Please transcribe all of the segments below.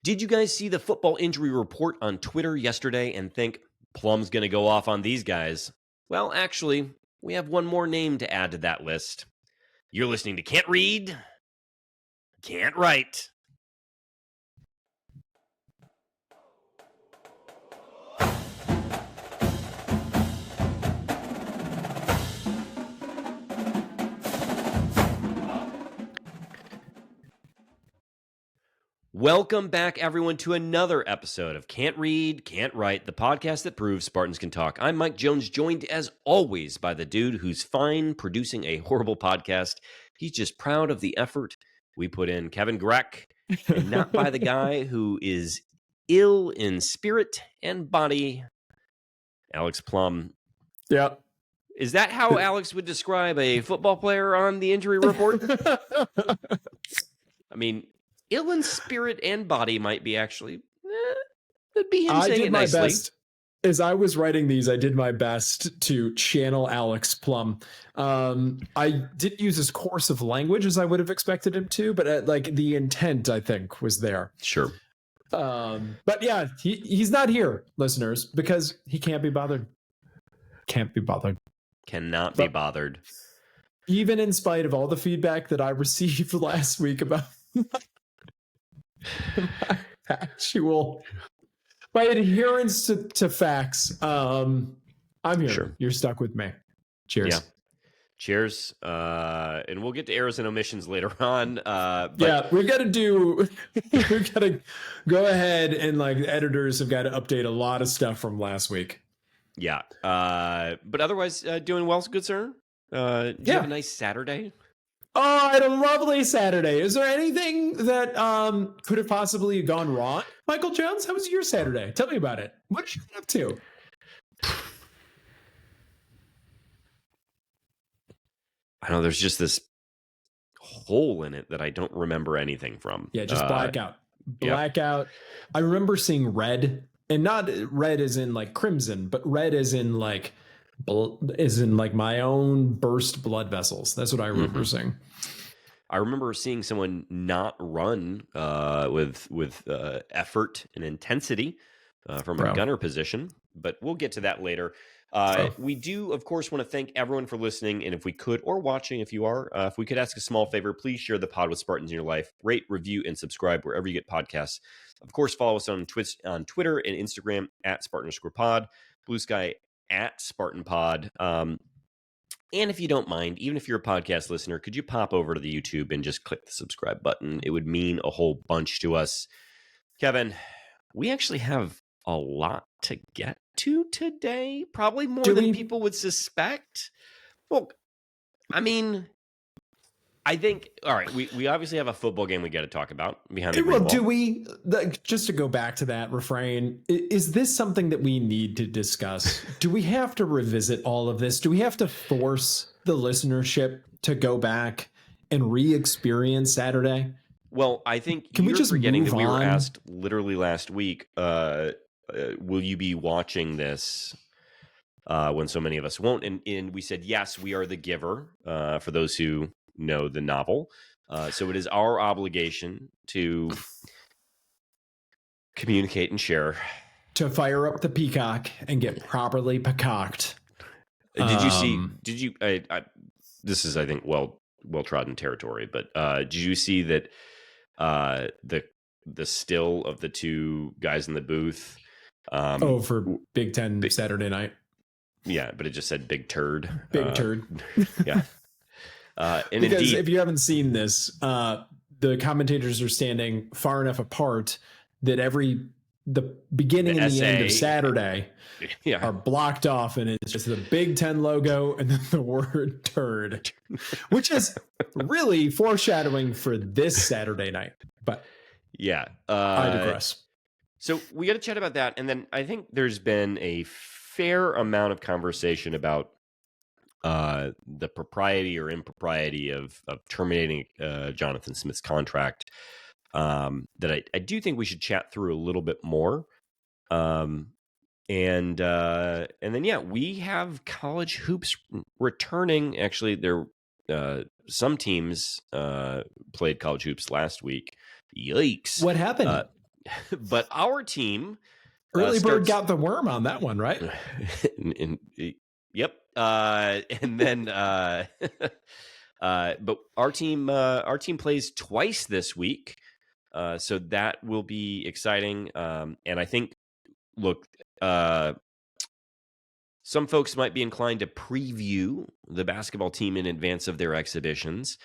Did you guys see the football injury report on Twitter yesterday and think, Plum's going to go off on these guys? Well, actually, we have one more name to add to that list. You're listening to Can't Read, Can't Write. Welcome back, everyone, to another episode of Can't Read, Can't Write, the podcast that proves Spartans can talk. I'm Mike Jones, joined as always by the dude who's fine producing a horrible podcast. He's just proud of the effort we put in, Kevin Greck, and not by the guy who is ill in spirit and body, Alex Plum. Yeah. Is that how Alex would describe a football player on the injury report? I mean, ill in spirit and body might be actually, it'd be him saying it nicely. I did my best. As I was writing these, I did my best to channel Alex Plum. I didn't use as coarse of language as I would have expected him to, but like the intent, I think, was there. Sure. But yeah, he's not here, listeners, because he can't be bothered. Can't be bothered. Cannot be bothered. Even in spite of all the feedback that I received last week about my adherence to facts, I'm here. Sure. You're stuck with me. Cheers. Yeah. Cheers. And we'll get to errors and omissions later on. Yeah, we've got to go ahead and like the editors have got to update a lot of stuff from last week. Yeah. But otherwise, doing well, good sir. Did you have a nice Saturday? Oh, I had a lovely Saturday. Is there anything that could have possibly gone wrong? Michael Jones, how was your Saturday? Tell me about it. What did you get up to? I know there's just this hole in it that I don't remember anything from. Yeah, just blackout. Blackout. Yep. I remember seeing red, and not red as in like crimson, but red as in like my own burst blood vessels. That's what I remember seeing. I remember seeing someone not run with effort and intensity from a gunner position, but we'll get to that later. We do, of course, want to thank everyone for listening, and if we could, or watching if you are, if we could ask a small favor, please share the pod with Spartans in your life. Rate, review, and subscribe wherever you get podcasts. Of course, follow us on Twitter and Instagram at Spartan_pod, Blue Sky at Spartan Pod. And if you don't mind, even if you're a podcast listener, could you pop over to the YouTube and just click the subscribe button? It would mean a whole bunch to us. Kevin, we actually have a lot to get to today, probably more than people would suspect. Well, I mean, I think, all right, we obviously have a football game we got to talk about behind the green wall. Do we, just to go back to that refrain, is this something that we need to discuss? Do we have to revisit all of this? Do we have to force the listenership to go back and re-experience Saturday? Well, I think you're forgetting that we were asked literally last week, will you be watching this when so many of us won't? And we said, yes, we are the giver, for those who know the novel. So it is our obligation to communicate and share. To fire up the peacock and get properly peacocked. Did you see, this is, I think, well-trodden territory, but did you see that the still of the two guys in the booth? For Big Ten Saturday night. Yeah, but it just said big turd. Big turd. Yeah. And because indeed, if you haven't seen this, the commentators are standing far enough apart that the beginning and the end of Saturday are blocked off, and it's just the Big Ten logo and then the word turd, which is really foreshadowing for this Saturday night. But yeah, I digress. So we got to chat about that. And then I think there's been a fair amount of conversation about the propriety or impropriety of terminating Jonathan Smith's contract that I do think we should chat through a little bit more. And then, yeah, we have college hoops returning. Actually, some teams played college hoops last week. Yikes. What happened? But our team, early bird got the worm on that one, right? Yep. And then, but our team plays twice this week, so that will be exciting. And I think, look, some folks might be inclined to preview the basketball team in advance of their exhibitions.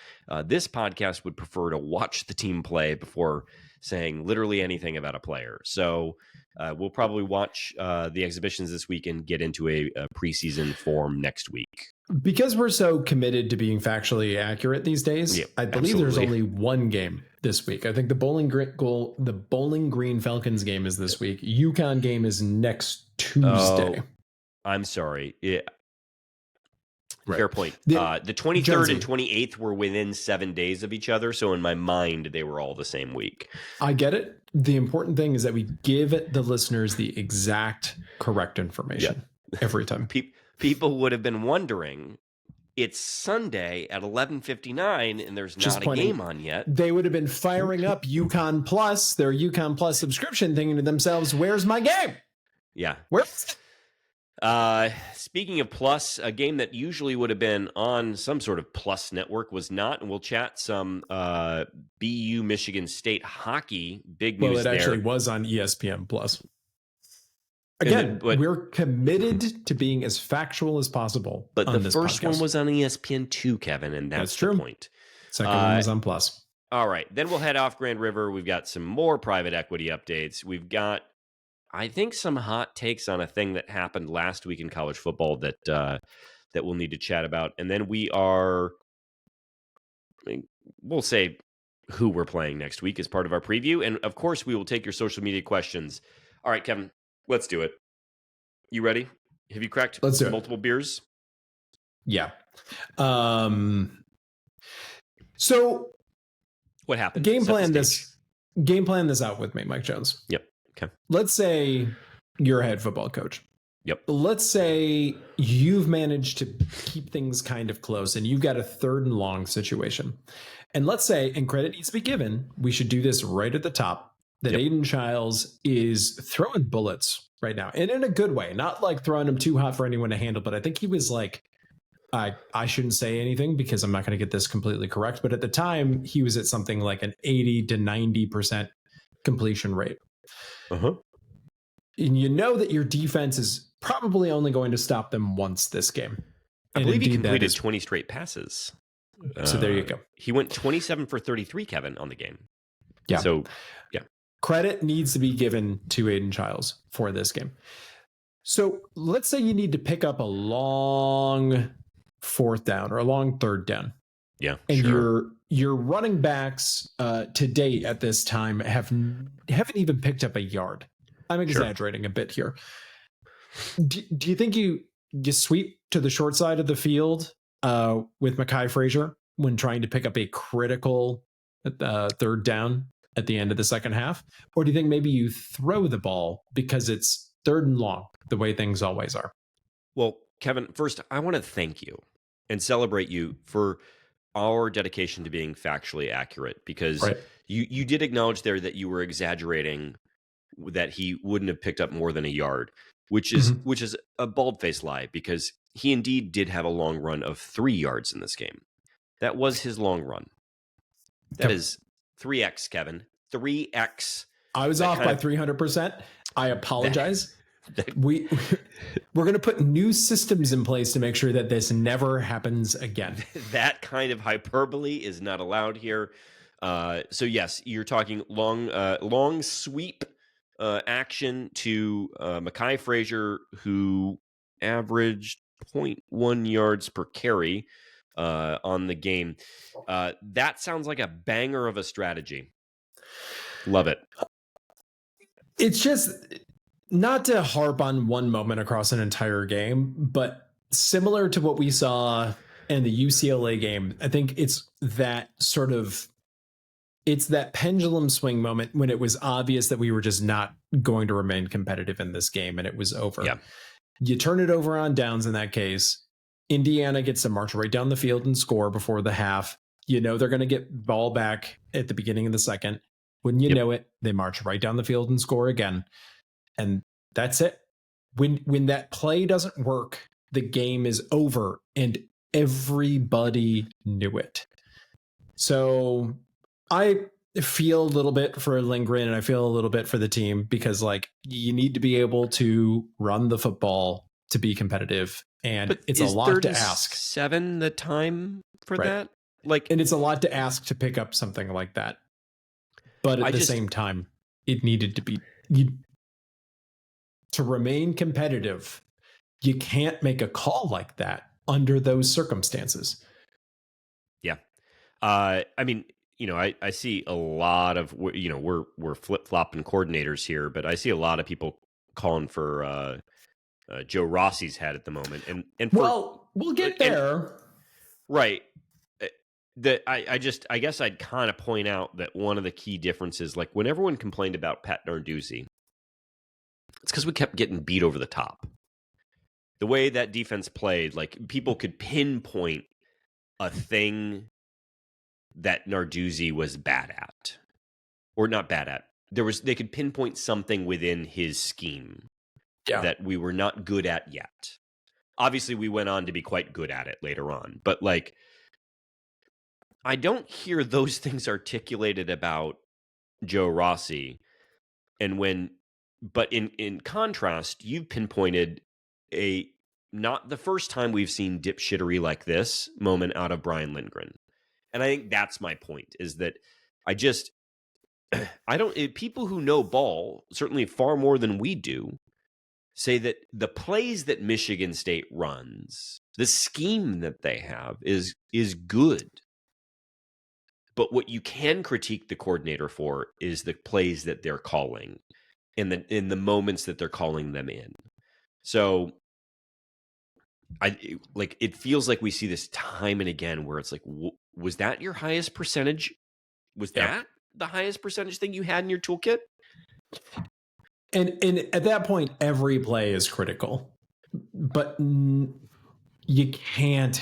This podcast would prefer to watch the team play before saying literally anything about a player. So we'll probably watch the exhibitions this week and get into a preseason form next week. Because we're so committed to being factually accurate these days, I believe there's only one game this week. I think the Bowling Green Falcons game is this week. UConn game is next Tuesday. I'm sorry. Yeah. Right. Fair point. The 23rd Jonesy. And 28th were within 7 days of each other. So in my mind, they were all the same week. I get it. The important thing is that we give the listeners the exact correct information every time. People would have been wondering, it's Sunday at 11:59 and there's not a game on yet. They would have been firing up UConn Plus, their UConn Plus subscription, thinking to themselves, where's my game? Yeah. Where's speaking of Plus, a game that usually would have been on some sort of Plus network was not, and we'll chat some BU Michigan State hockey. Big news there. Well, it actually was on ESPN Plus. Again, we're committed to being as factual as possible. But the first one was on ESPN2, Kevin, and that's the point. Second one was on Plus. All right, then we'll head off Grand River. We've got some more private equity updates. We've got, I think, some hot takes on a thing that happened last week in college football that we'll need to chat about. And then we'll say who we're playing next week as part of our preview. And, of course, we will take your social media questions. All right, Kevin, let's do it. You ready? Have you cracked multiple beers? Yeah. So what happened? Game plan this out with me, Mike Jones. Yep. Okay. Let's say you're a head football coach. Yep. Let's say you've managed to keep things kind of close and you've got a 3rd and long situation. And let's say, and credit needs to be given, we should do this right at the top, that Aiden Childs is throwing bullets right now. And in a good way, not like throwing them too hot for anyone to handle, but I think he was like, I shouldn't say anything because I'm not going to get this completely correct. But at the time, he was at something like an 80 to 90% completion rate. Uh-huh. And you know that your defense is probably only going to stop them once this game. I believe he completed 20 straight passes. So there you go. He went 27 for 33, Kevin, on the game. Yeah. So, yeah. Credit needs to be given to Aiden Childs for this game. So let's say you need to pick up a long 4th down or a long 3rd down. Yeah. And your running backs to date at this time haven't even picked up a yard. I'm exaggerating a bit here. Do you think you sweep to the short side of the field with Mekhi Frazier when trying to pick up a critical 3rd down at the end of the second half? Or do you think maybe you throw the ball because it's 3rd and long, the way things always are? Well, Kevin, first, I want to thank you and celebrate you for our dedication to being factually accurate, because you did acknowledge there that you were exaggerating, that he wouldn't have picked up more than a yard, which is a bald-faced lie, because he indeed did have a long run of 3 yards in this game. That was his long run. That is 3x, Kevin. 3x. I was off by 300%. I apologize. We're going to put new systems in place to make sure that this never happens again. That kind of hyperbole is not allowed here. So yes, you're talking long sweep action to Mekhi Frazier, who averaged 0.1 yards per carry on the game. That sounds like a banger of a strategy. Love it. It's just, not to harp on one moment across an entire game, but similar to what we saw in the UCLA game, I think it's that pendulum swing moment when it was obvious that we were just not going to remain competitive in this game and it was over. Yeah. You turn it over on downs in that case. Indiana gets to march right down the field and score before the half. You know they're going to get ball back at the beginning of the second. Wouldn't you know it, they march right down the field and score again. And that's it. When that play doesn't work, the game is over, and everybody knew it. So I feel a little bit for Lindgren, and I feel a little bit for the team, because like, you need to be able to run the football to be competitive, and but it's a lot to ask. 7 the time for that? Like, and it's a lot to ask to pick up something like that. But at the same time, it needed to be to remain competitive. You can't make a call like that under those circumstances. Yeah. I mean, I see a lot of, we're flip-flopping coordinators here, but I see a lot of people calling for Joe Rossi's head at the moment. And we'll get there. Right. I guess I'd kind of point out that one of the key differences, like when everyone complained about Pat Narduzzi, it's because we kept getting beat over the top. The way that defense played, like, people could pinpoint a thing that Narduzzi was bad at, or not bad at. They could pinpoint something within his scheme that we were not good at yet. Obviously, we went on to be quite good at it later on, but like, I don't hear those things articulated about Joe Rossi. But in contrast, you've pinpointed not the first time we've seen dipshittery like this moment out of Brian Lindgren. And I think that's my point, is that people who know ball, certainly far more than we do, say that the plays that Michigan State runs, the scheme that they have is good. But what you can critique the coordinator for is the plays that they're calling in the moments that they're calling them in. So it feels like we see this time and again where it's like, was that your highest percentage? Was that the highest percentage thing you had in your toolkit? And at that point, every play is critical, but you can't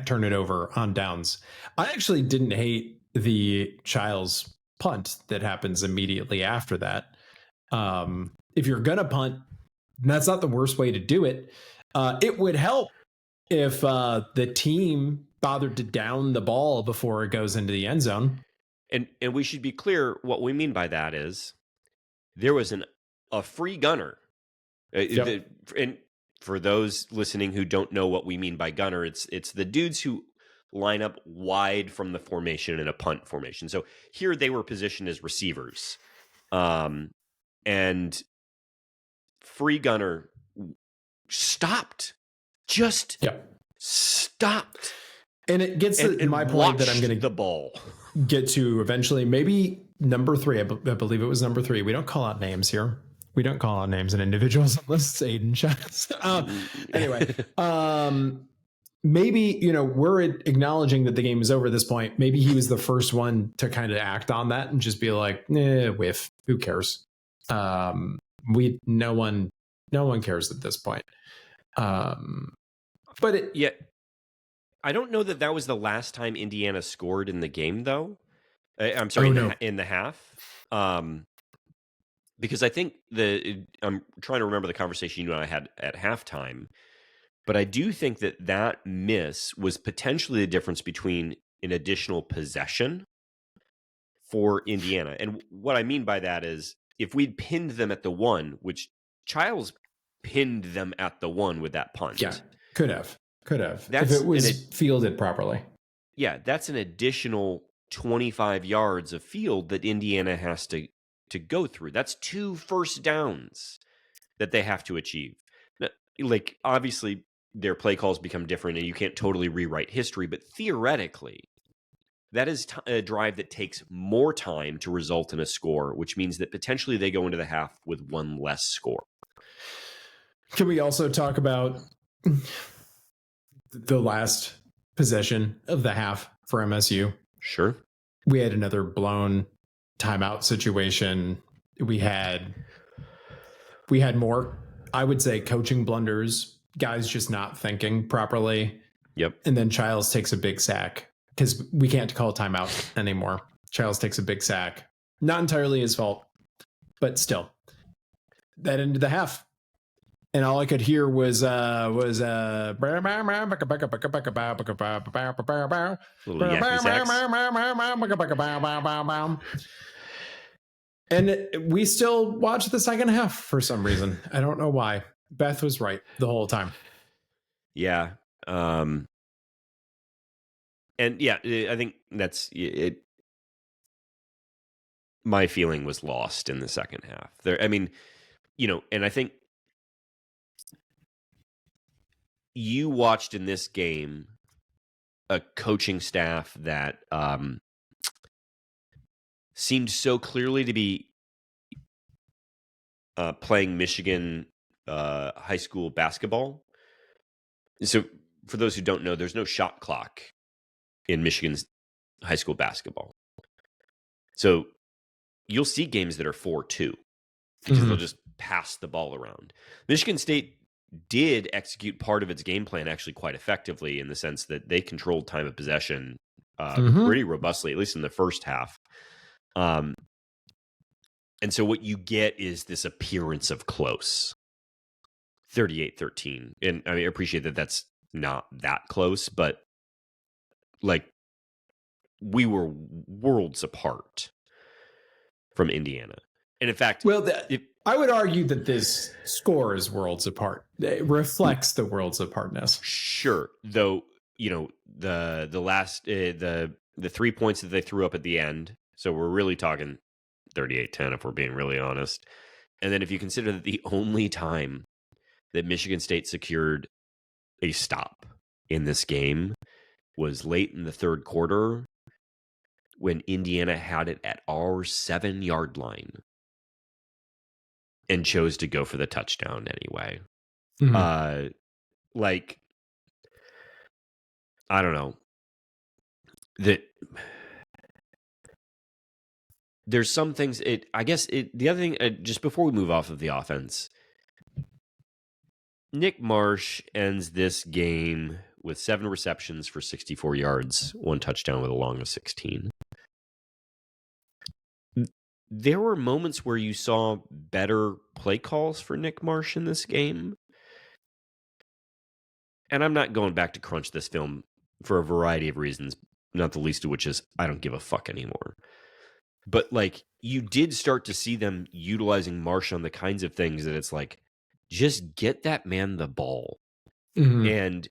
turn it over on downs. I actually didn't hate the Childs punt that happens immediately after that. If you're going to punt, that's not the worst way to do it. It would help if the team bothered to down the ball before it goes into the end zone. And we should be clear, what we mean by that is there was a free gunner. And for those listening who don't know what we mean by gunner, it's the dudes who line up wide from the formation in a punt formation. So here they were positioned as receivers. And free gunner stopped. Just stopped. And it gets to my point that I'm going to the ball get to eventually. Maybe number 3, I believe it was number 3. We don't call out names here. We don't call out names and individuals unless it's Aiden Childs. Anyway, maybe, we're acknowledging that the game is over at this point. Maybe he was the first one to kind of act on that and just be like, whiff, who cares? No one cares at this point. But I don't know that was the last time Indiana scored in the game, though. I'm sorry, in the half. Because I think I'm trying to remember the conversation you and I had at halftime, but I do think that miss was potentially the difference between an additional possession for Indiana. And what I mean by that is, if we'd pinned them at the 1, which Childs pinned them at the 1 with that punt. Yeah, could have. If it was fielded properly. Yeah, that's an additional 25 yards of field that Indiana has to go through. That's 2 first downs that they have to achieve. Now, like, obviously, their play calls become different and you can't totally rewrite history, but theoretically, that is a drive that takes more time to result in a score, which means that potentially they go into the half with 1 less score. Can we also talk about the last possession of the half for MSU? Sure. We had another blown timeout situation. We had more, I would say, coaching blunders, guys just not thinking properly. Yep. And then Childs takes a big sack because we can't call timeout anymore. Childs takes a big sack Not entirely his fault, but still. That ended the half. And all I could hear was little and we still watched the second half for some reason. I don't know why. Beth was right the whole time. Yeah. And yeah, I think that's it. My feeling was lost in the second half. There, I mean, and I think you watched in this game a coaching staff that seemed so clearly to be playing Michigan high school basketball. So for those who don't know, there's no shot clock in Michigan's high school basketball. So you'll see games that are 4-2 because they'll just pass the ball around. Michigan State did execute part of its game plan actually quite effectively in the sense that they controlled time of possession pretty robustly, at least in the first half. And so what you get is this appearance of close. 38-13. And I mean, I appreciate that that's not that close, but like we were worlds apart from Indiana. And in fact, I would argue that this score is worlds apart. It reflects the worlds apartness. Sure. Though, the last, the 3 points that they threw up at the end. So we're really talking 38-10 if we're being really honest. And then if you consider that the only time that Michigan State secured a stop in this game was late in the third quarter when Indiana had it at our 7-yard line and chose to go for the touchdown anyway. Like, I don't know. There's some things. I guess the other thing, just before we move off of the offense, Nick Marsh ends this game with 7 receptions for 64 yards, 1 touchdown with a long of 16. There were moments where you saw better play calls for Nick Marsh in this game. And I'm not going back to crunch this film for a variety of reasons, not the least of which is I don't give a fuck anymore. But like, you did start to see them utilizing Marsh on the kinds of things that it's like, just get that man the ball. And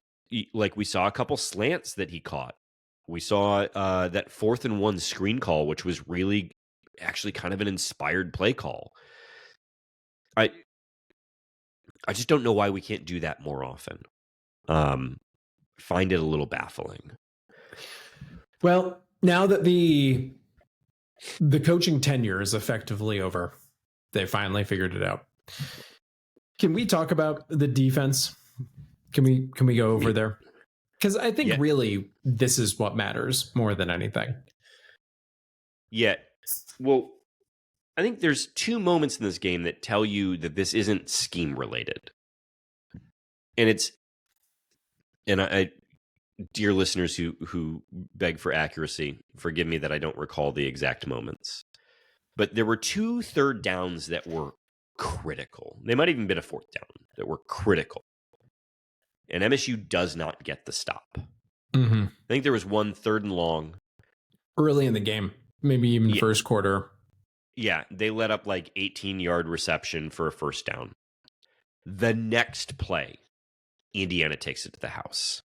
like, we saw a couple slants that he caught. We saw that 4th and 1 screen call, which was really actually kind of an inspired play call. I just don't know why we can't do that more often. Find it a little baffling. Well, now that the coaching tenure is effectively over, they finally figured it out. Can we talk about the defense? Can we go over there? Because I think really this is what matters more than anything. Yeah. Well, I think there's 2 moments in this game that tell you that this isn't scheme related. And I dear listeners who beg for accuracy, forgive me that I don't recall the exact moments. But there were 2 third downs that were critical. They might have even been a 4th down that were critical. And MSU does not get the stop. I think there was 1 3rd and long. Early in the game, maybe even first quarter. Yeah, they let up like 18-yard reception for a 1st down. The next play, Indiana takes it to the house.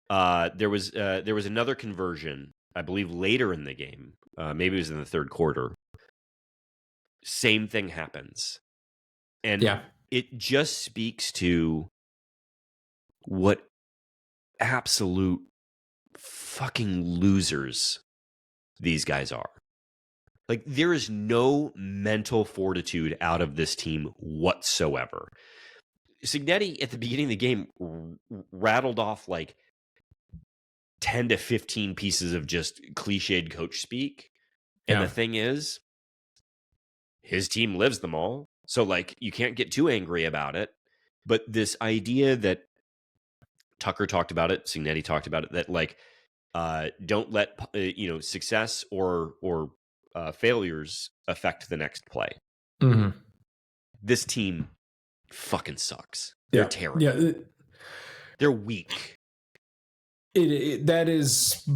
There was another conversion, I believe, later in the game. Maybe it was in the 3rd quarter. Same thing happens. And it just speaks to what absolute fucking losers these guys are. Like, there is no mental fortitude out of this team whatsoever. Cignetti, at the beginning of the game, rattled off like 10 to 15 pieces of just cliched coach speak. And the thing is, his team lives them all. So, like, you can't get too angry about it. But this idea that Tucker talked about it, Cignetti talked about it, that like, don't let success or failures affect the next play. Mm-hmm. This team fucking sucks. They're terrible. Yeah, they're weak. That is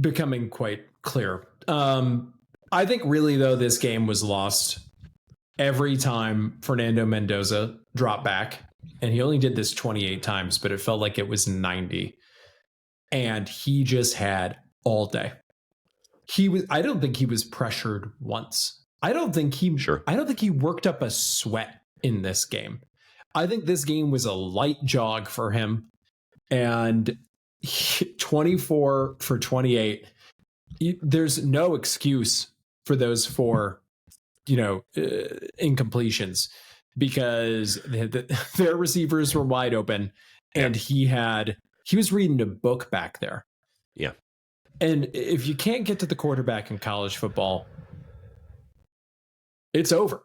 becoming quite clear. I think really though this game was lost every time Fernando Mendoza dropped back, and he only did this 28 times, but it felt like it was 90, and he just had all day. I don't think he was pressured once. I don't think he worked up a sweat in this game. I think this game was a light jog for him, and 24 for 28. There's no excuse for those 4, incompletions, because their receivers were wide open, and he was reading a book back there. Yeah. And if you can't get to the quarterback in college football, it's over.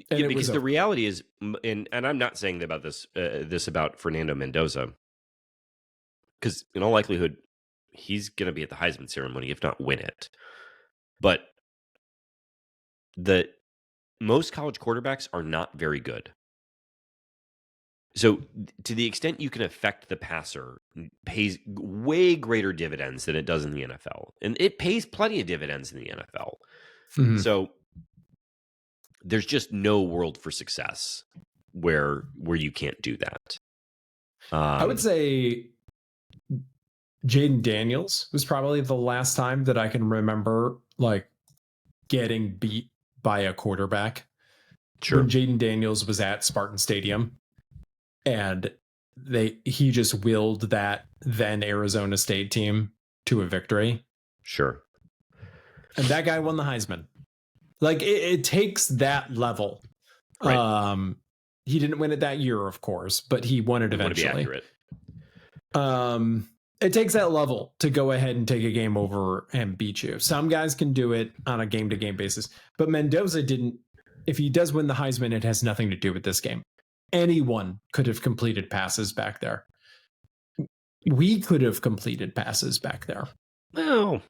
And because the reality is, and I'm not saying about this about Fernando Mendoza, because in all likelihood, he's going to be at the Heisman ceremony, if not win it. But most college quarterbacks are not very good. So to the extent you can affect the passer, pays way greater dividends than it does in the NFL. And it pays plenty of dividends in the NFL. Mm-hmm. So there's just no world for success where you can't do that. I would say Jayden Daniels was probably the last time that I can remember like getting beat by a quarterback. Sure. When Jayden Daniels was at Spartan Stadium, and he just willed that then Arizona State team to a victory. Sure. And that guy won the Heisman. Like it takes that level. Right. He didn't win it that year, of course, but he won it eventually. To be accurate. It takes that level to go ahead and take a game over and beat you. Some guys can do it on a game-to-game basis, but Mendoza didn't. If he does win the Heisman, it has nothing to do with this game. Anyone could have completed passes back there. We could have completed passes back there. Oh.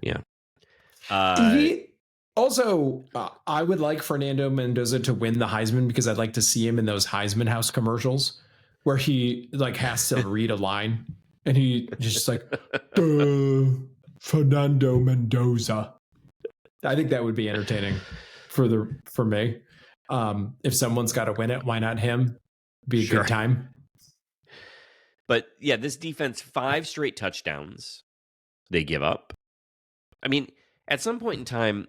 Yeah. Also, I would like Fernando Mendoza to win the Heisman because I'd like to see him in those Heisman House commercials where he like has to read a line and he just like Fernando Mendoza. I think that would be entertaining for me. If someone's got to win it, why not him? Be a good time. But yeah, this defense, 5 straight touchdowns they give up. I mean, at some point in time,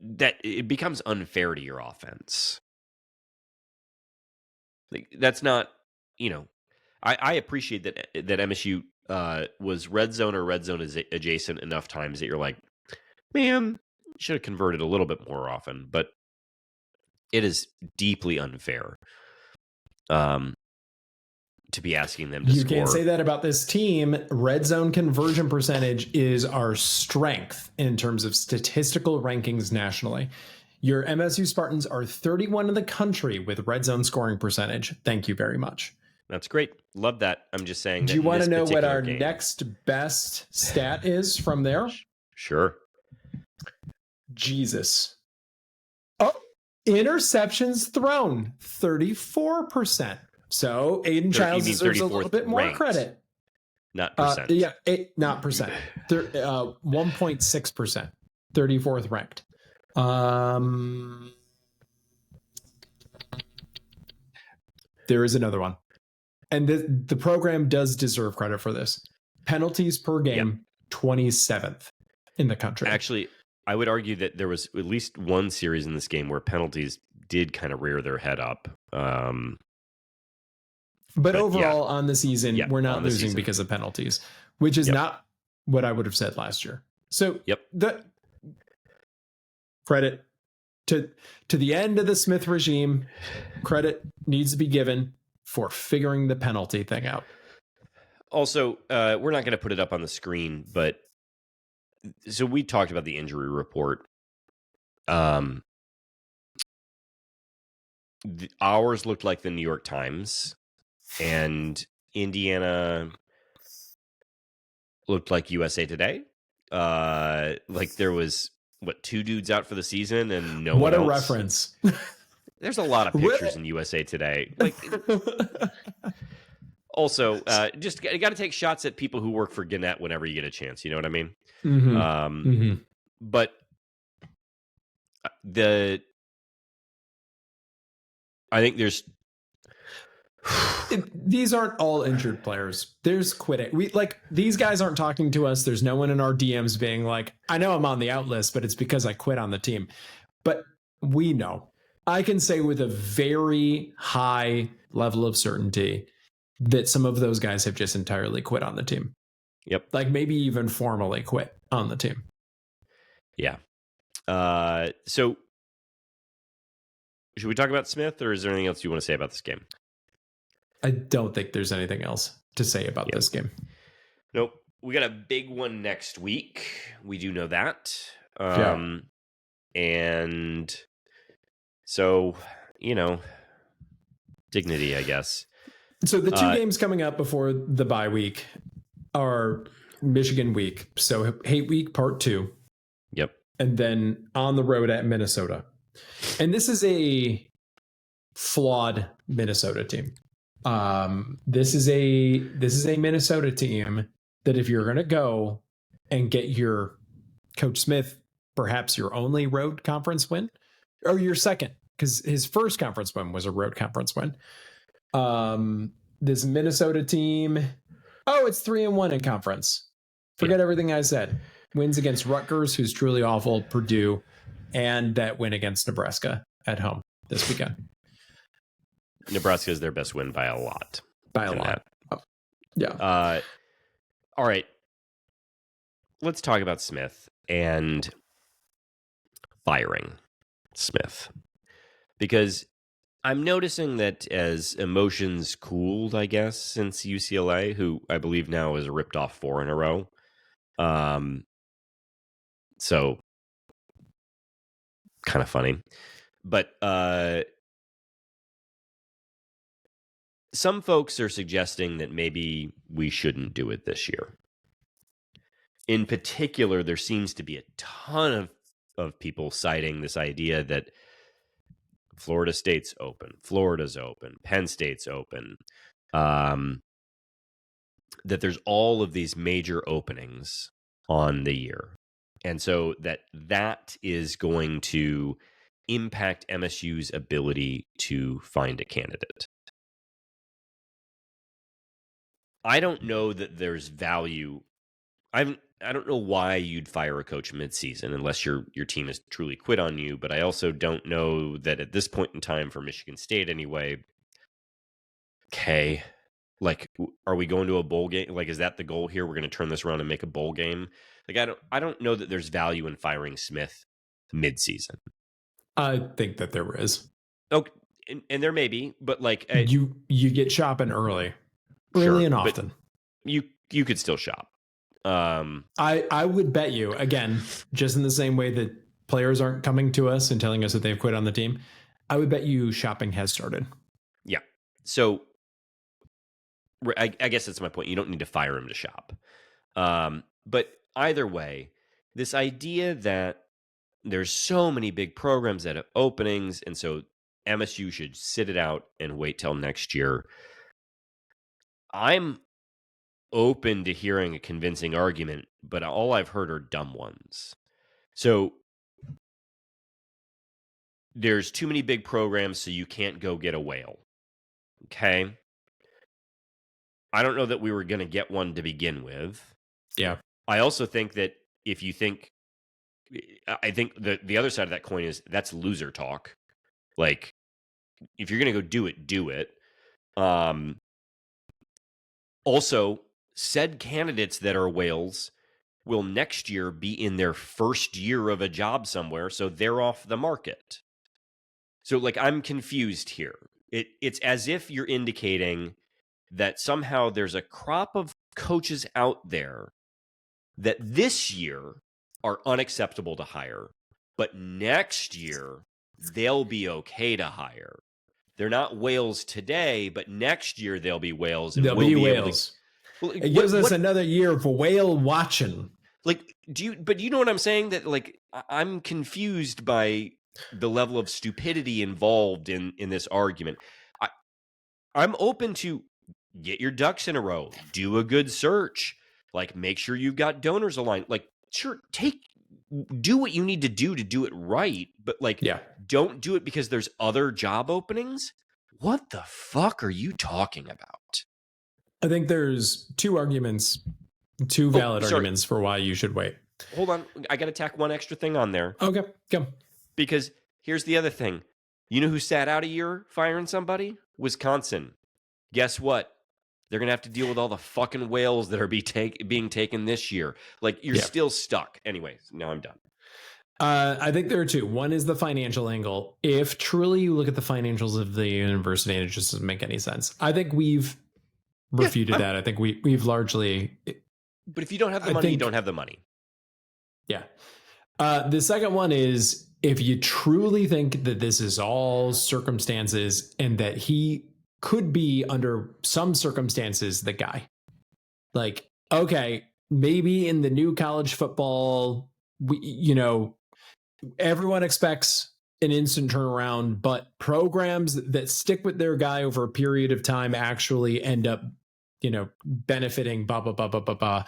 that it becomes unfair to your offense. Like that's not, I appreciate that MSU was red zone or red zone adjacent enough times that you're like, man, should have converted a little bit more often, but it is deeply unfair to be asking them to score. You can't say that about this team. Red zone conversion percentage is our strength in terms of statistical rankings nationally. Your MSU Spartans are 31 in the country with red zone scoring percentage. Thank you very much. That's great. Love that. I'm just saying. Do you want to know what our next best stat is from there? Sure. Jesus. Oh, interceptions thrown, 34%. So Aiden Childs deserves a little bit more ranked. Credit. Not percent. Not percent. 1.6%. 34th ranked. There is another one. And the program does deserve credit for this. Penalties per game, 27th in the country. Actually, I would argue that there was at least one series in this game where penalties did kind of rear their head up. But overall, on the season, we're not losing because of penalties, which is not what I would have said last year. So the credit to the end of the Smith regime, credit needs to be given for figuring the penalty thing out. Also, we're not going to put it up on the screen, but so we talked about the injury report. Ours looked like the New York Times. And Indiana looked like USA Today. Like there was, 2 dudes out for the season and no one else. What a reference. There's a lot of pictures in USA Today. Like, also, just got to take shots at people who work for Gannett whenever you get a chance. You know what I mean? Mm-hmm. But I think there's these aren't all injured players. There's quitting. These guys aren't talking to us. There's no one in our DMs being like, I know I'm on the out list, but it's because I quit on the team. But we know. I can say with a very high level of certainty that some of those guys have just entirely quit on the team. Yep. Like maybe even formally quit on the team. Yeah. So should we talk about Smith, or is there anything else you want to say about this game? I don't think there's anything else to say about this game. Nope. We got a big one next week. We do know that. And so, dignity, I guess. So the 2 games coming up before the bye week are Michigan week. So Hate Week Part 2. Yep. And then on the road at Minnesota. And this is a flawed Minnesota team. This is a Minnesota team that if you're going to go and get your Coach Smith, perhaps your only road conference win, or your second, because his first conference win was a road conference win. This Minnesota team, it's 3-1 in conference. Forget everything I said. Wins against Rutgers, who's truly awful, Purdue, and that win against Nebraska at home this weekend. Nebraska is their best win by a lot. Yeah. All right. Let's talk about Smith and firing Smith. Because I'm noticing that as emotions cooled, I guess, since UCLA, who I believe now has ripped off 4 in a row. So kind of funny. But some folks are suggesting that maybe we shouldn't do it this year. In particular, there seems to be a ton of people citing this idea that Florida State's open, Florida's open, Penn State's open, that there's all of these major openings on the year. And so that is going to impact MSU's ability to find a candidate. I don't know that there's value. I don't know why you'd fire a coach midseason unless your team has truly quit on you. But I also don't know that at this point in time for Michigan State anyway. Okay, like, are we going to a bowl game? Like, is that the goal here? We're going to turn this around and make a bowl game. Like, I don't know that there's value in firing Smith midseason. I think that there is. Okay, and there may be, but like you get shopping early and often. You could still shop. I would bet you, again, just in the same way that players aren't coming to us and telling us that they've quit on the team, I would bet you shopping has started. Yeah. So I guess that's my point. You don't need to fire him to shop. But either way, this idea that there's so many big programs that have openings, and so MSU should sit it out and wait till next year. I'm open to hearing a convincing argument, but all I've heard are dumb ones. So there's too many big programs, so you can't go get a whale. Okay? I don't know that we were going to get one to begin with. Yeah. I also think that if you think, I think the other side of that coin is that's loser talk. Like, if you're going to go do it. Also, said candidates that are whales will next year be in their first year of a job somewhere, so they're off the market. So, like, I'm confused here. It's as if you're indicating that somehow there's a crop of coaches out there that this year are unacceptable to hire, but next year they'll be okay to hire. they're not whales today, but next year they'll be whales, and they'll be whales. It gives us another year of whale watching. Like, but you know what I'm saying? That like I'm confused by the level of stupidity involved in this argument. I'm open to get your ducks in a row, do a good search, like make sure you've got donors aligned. Like, sure, do what you need to do it right, but like, don't do it because there's other job openings. What the fuck are you talking about? I think there's two valid arguments for why you should wait. Hold on. I got to tack one extra thing on there. Okay, come. Because here's the other thing. You know who sat out a year firing somebody? Wisconsin. Guess what? They're going to have to deal with all the fucking whales that are being taken this year. Like, you're still stuck. Anyways, now I'm done. I think there are two. One is the financial angle. If truly you look at the financials of the university and it just doesn't make any sense. I think we've refuted that. I think we've largely... But if you don't have the money, you don't have the money. Yeah. The second one is, if you truly think that this is all circumstances and that he could be, under some circumstances, the guy. Like, okay, maybe in the new college football, everyone expects an instant turnaround, but programs that stick with their guy over a period of time actually end up, benefiting, blah, blah, blah, blah, blah, blah.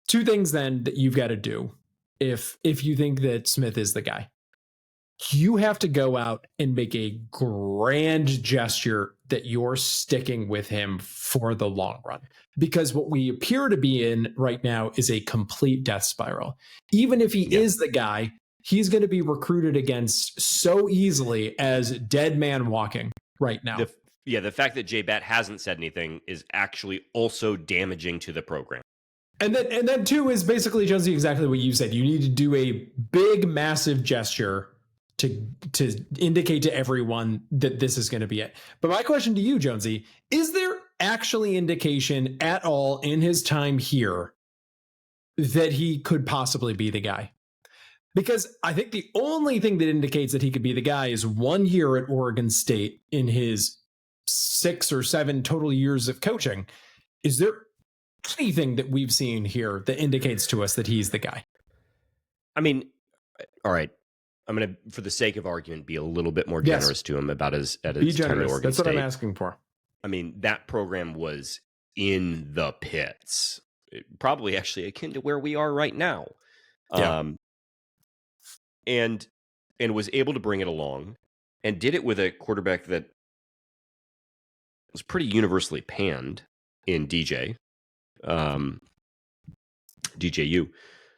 Two things then that you've got to do if you think that Smith is the guy. You have to go out and make a grand gesture that you're sticking with him for the long run. Because what we appear to be in right now is a complete death spiral. Even if he is the guy, he's going to be recruited against so easily as dead man walking right now. The fact that J-Bat hasn't said anything is actually also damaging to the program. And then two is basically, Jonesy, exactly what you said. You need to do a big, massive gesture to indicate to everyone that this is going to be it. But my question to you, Jonesy, is there actually indication at all in his time here that he could possibly be the guy? Because I think the only thing that indicates that he could be the guy is 1 year at Oregon State in his 6 or 7 total years of coaching. Is there anything that we've seen here that indicates to us that he's the guy? I mean, all right. I'm going to, for the sake of argument, be a little bit more generous to him about his time at Oregon State. That's what I'm asking for. I mean, that program was in the pits, probably actually akin to where we are right now. And was able to bring it along, and did it with a quarterback that was pretty universally panned in DJU.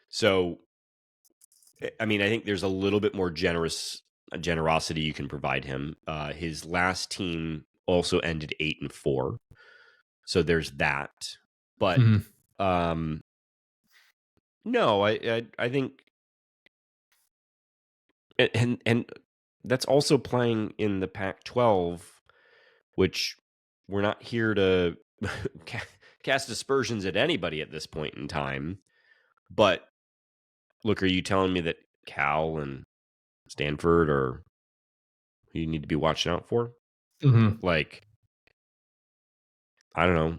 So, I mean, I think there's a little bit more generosity you can provide him. His last team also ended 8-4, so there's that. But no, I think, and that's also playing in the Pac-12, which we're not here to cast aspersions at anybody at this point in time. But look, are you telling me that Cal and Stanford are who you need to be watching out for? Like, I don't know,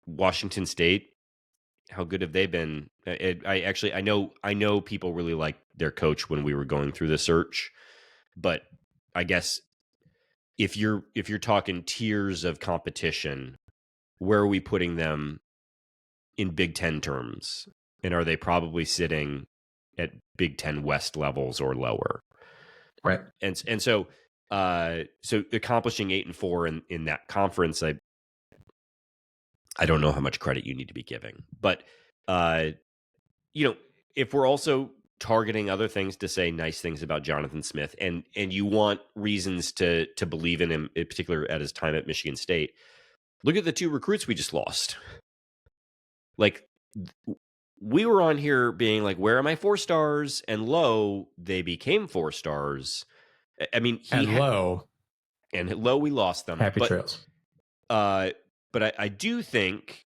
Washington State, how good have they been? I know people really like their coach when we were going through the search, but I guess if you're talking tiers of competition, where are we putting them in Big Ten terms? And are they probably sitting at Big Ten West levels or lower? Right. And so accomplishing 8-4 in that conference, I don't know how much credit you need to be giving, but if we're also targeting other things to say nice things about Jonathan Smith, and you want reasons to believe in him, in particular at his time at Michigan State, look at the 2 recruits we just lost. Like, we were on here being like, where are my 4 stars? And lo, they became 4 stars. I mean, low, we lost them. Happy trails. But I do think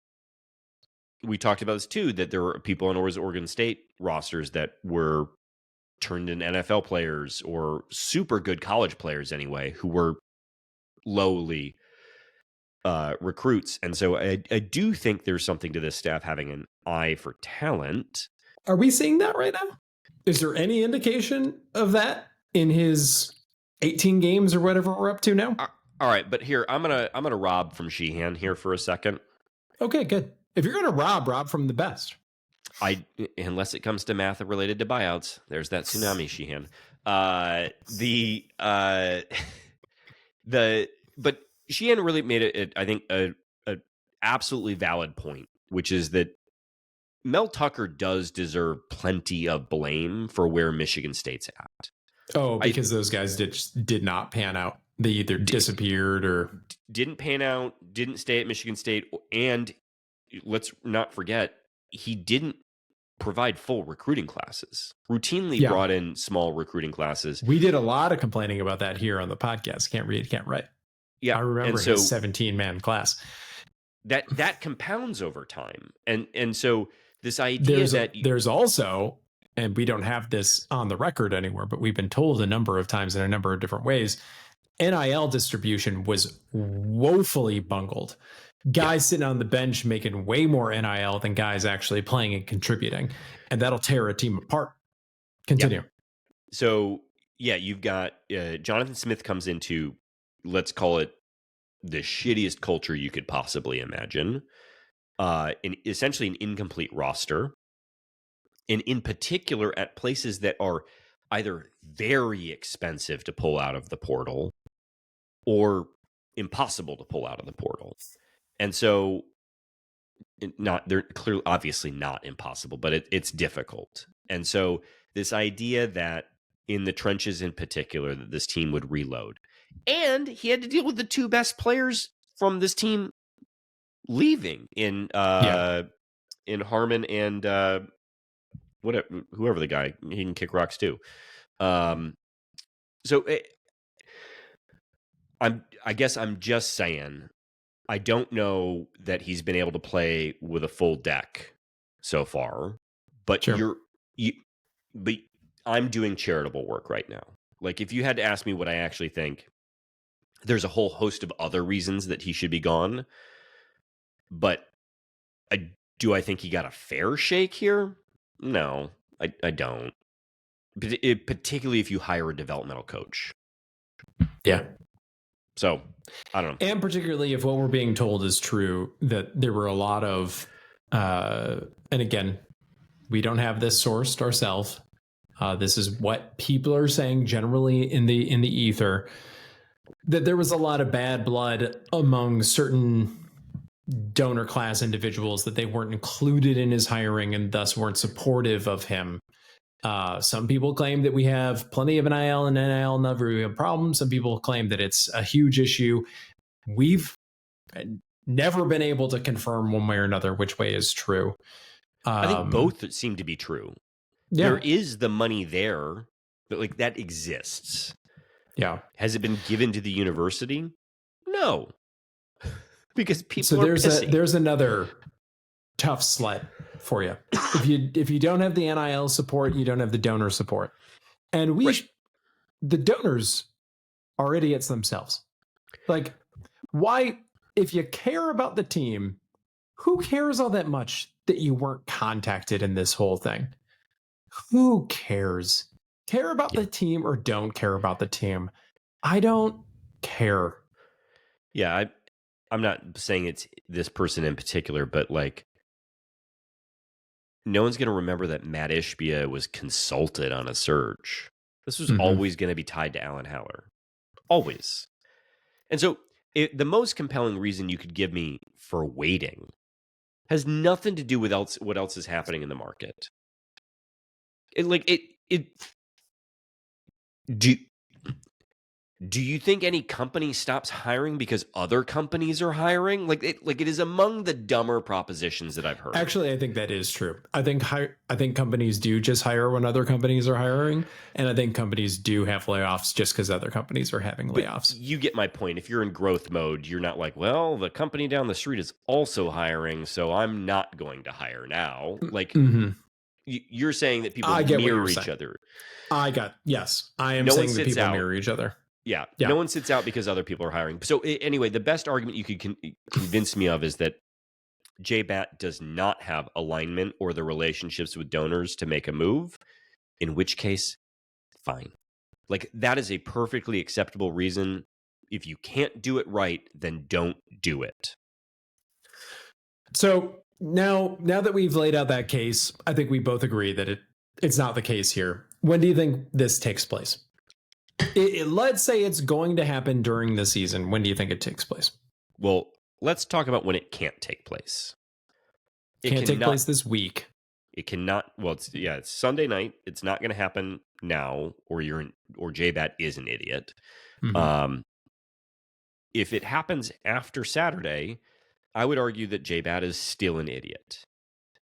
we talked about this too, that there were people on Oregon State rosters that were turned into NFL players or super good college players anyway, who were lowly recruits. And so I do think there's something to this staff having an eye for talent. Are we seeing that right now? Is there any indication of that in his 18 games or whatever we're up to now? All right, but here I'm gonna rob from Sheehan here for a second. Okay, good. If you're gonna rob from the best. Unless it comes to math related to buyouts, there's that tsunami, Sheehan. But Sheehan really made it, I think, a absolutely valid point, which is that Mel Tucker does deserve plenty of blame for where Michigan State's at. Oh, because those guys did not pan out. They either disappeared or didn't pan out, didn't stay at Michigan State, and let's not forget, he didn't provide full recruiting classes. Routinely brought in small recruiting classes. We did a lot of complaining about that here on the podcast. Can't read, can't write. Yeah, I remember his 17-man class. That compounds over time, and so this idea there's also, and we don't have this on the record anywhere, but we've been told a number of times in a number of different ways, NIL distribution was woefully bungled. Guys sitting on the bench making way more NIL than guys actually playing and contributing, and that'll tear a team apart. Continue. Yeah. So you've got Jonathan Smith comes into, let's call it, the shittiest culture you could possibly imagine. Essentially an incomplete roster, and in particular at places that are either very expensive to pull out of the portal or impossible to pull out of the portal. And so they're clearly, obviously not impossible, but it's difficult. And so this idea that in the trenches in particular, that this team would reload, and he had to deal with the two best players from this team leaving in Harmon and whoever the guy, he can kick rocks too. I guess I'm just saying, I don't know that he's been able to play with a full deck so far, but but I'm doing charitable work right now. Like, if you had to ask me what I actually think, there's a whole host of other reasons that he should be gone. But do I think he got a fair shake here? No, I don't. Particularly if you hire a developmental coach. Yeah. So, I don't know. And particularly if what we're being told is true, that there were a lot of, and again, we don't have this sourced ourselves. This is what people are saying generally in the ether, that there was a lot of bad blood among certain donor class individuals, that they weren't included in his hiring and thus weren't supportive of him. Some people claim that we have plenty of NIL and NIL never have problems. Some people claim that it's a huge issue. We've never been able to confirm one way or another which way is true. I think both seem to be true. Yeah. There is the money there, but like, that exists. Yeah. Has it been given to the university? No. Because people are pissy. There's another tough sled for you. If you don't have the NIL support, you don't have the donor support. And the donors are idiots themselves. Like, why, if you care about the team, who cares all that much that you weren't contacted in this whole thing? Who cares? Care about the team or don't care about the team? I don't care. Yeah, I'm not saying it's this person in particular, but like, no one's going to remember that Matt Ishbia was consulted on a search. This was always going to be tied to Alan Haller. Always. And so the most compelling reason you could give me for waiting has nothing to do with what else is happening in the market. Do you think any company stops hiring because other companies are hiring? It is among the dumber propositions that I've heard. Actually, I think that is true. I think companies do just hire when other companies are hiring, and I think companies do have layoffs just because other companies are having layoffs. But you get my point. If you're in growth mode, you're not like, well, the company down the street is also hiring, so I'm not going to hire now. Like, You're saying that people mirror each other. Yes, I am saying that people mirror each other. Yeah. No one sits out because other people are hiring. So anyway, the best argument you could convince me of is that JBat does not have alignment or the relationships with donors to make a move, in which case, fine. Like, that is a perfectly acceptable reason. If you can't do it right, then don't do it. So now that we've laid out that case, I think we both agree that it's not the case here. When do you think this takes place? Let's say it's going to happen during the season. When do you think it takes place? Well, let's talk about when it can't take place. It can't take place this week. It cannot. Well, it's Sunday night. It's not going to happen now, or JBat is an idiot. Mm-hmm. If it happens after Saturday, I would argue that JBat is still an idiot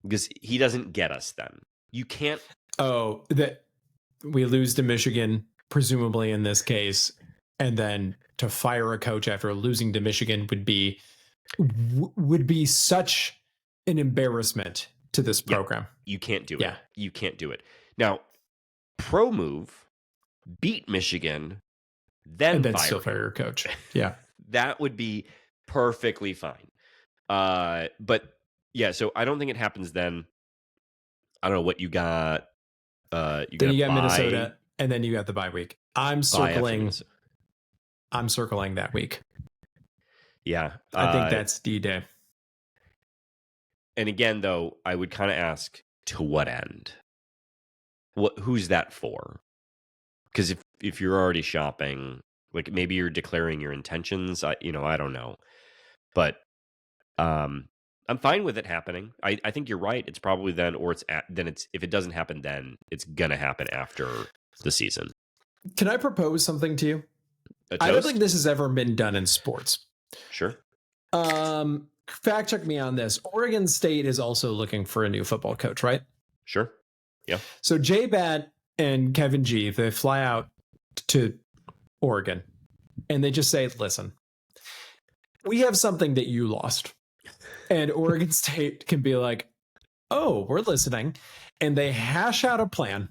because he doesn't get us then. You can't. Oh, that we lose to Michigan, presumably in this case, and then to fire a coach after losing to Michigan would be such an embarrassment to this program. You can't do it. Yeah. You can't do it. Now, pro move, beat Michigan, then still fire your coach. Yeah. That would be perfectly fine. But yeah, so I don't think it happens then. I don't know what you got. Then you got Minnesota, and then you got the bye week. I'm circling that week. Yeah. I think that's D-Day. And again, though, I would kind of ask, to what end? Who's that for? Because if you're already shopping, like maybe you're declaring your intentions. I don't know, but I'm fine with it happening. I think you're right. It's probably then, or if it doesn't happen then, it's gonna happen after the season. Can I propose something to you? I don't think this has ever been done in sports. Sure. Fact check me on this. Oregon State is also looking for a new football coach, right? Sure. Yeah. So JBat and Kevin G, they fly out to Oregon and they just say, listen, we have something that you lost. And Oregon State can be like, oh, we're listening. And they hash out a plan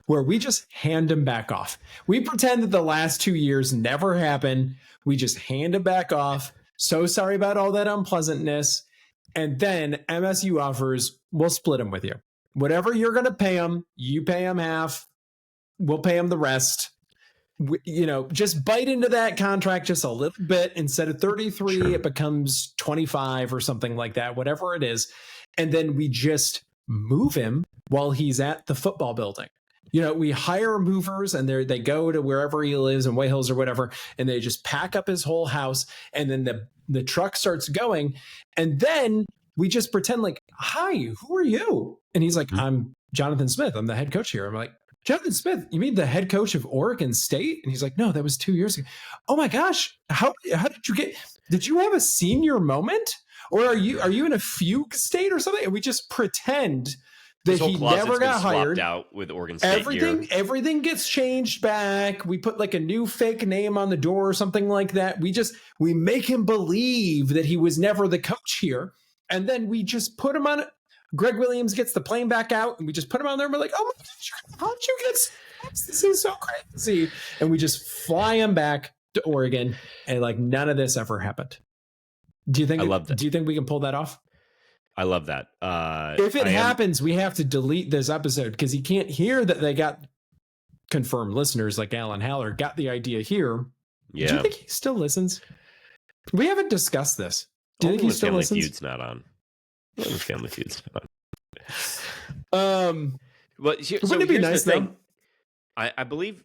where we just hand him back off. We pretend that the last 2 years never happened. We just hand him back off. So sorry about all that unpleasantness. And then MSU offers, we'll split them with you. Whatever you're going to pay them, you pay them half. We'll pay them the rest. Just bite into that contract just a little bit. Instead of 33, sure, it becomes 25 or something like that, whatever it is. And then we just move him while he's at the football building. We hire movers and they go to wherever he lives in White Hills or whatever, and they just pack up his whole house. And then the truck starts going. And then we just pretend like, hi, who are you? And he's like, I'm Jonathan Smith. I'm the head coach here. I'm like, Jonathan Smith, you mean the head coach of Oregon State? And he's like, no, that was 2 years ago. Oh my gosh. How did you have a senior moment? Or are you in a fugue state or something? And we just pretend that he never got hired. Out with Oregon State everything gets changed back. We put like a new fake name on the door or something like that. We make him believe that he was never the coach here. And then we just put him on it. Greg Williams gets the plane back out and we just put him on there and we're like, oh my gosh, how'd you get this is so crazy. And we just fly him back to Oregon and like none of this ever happened. Do you think we can pull that off? I love that. If it happens, we have to delete this episode because he can't hear that they got confirmed listeners like Alan Haller got the idea here. Yeah. Do you think he still listens? We haven't discussed this. Do you think he still listens? Family Feud's not on. Family Feud's not on. But wouldn't it be nice though? I believe,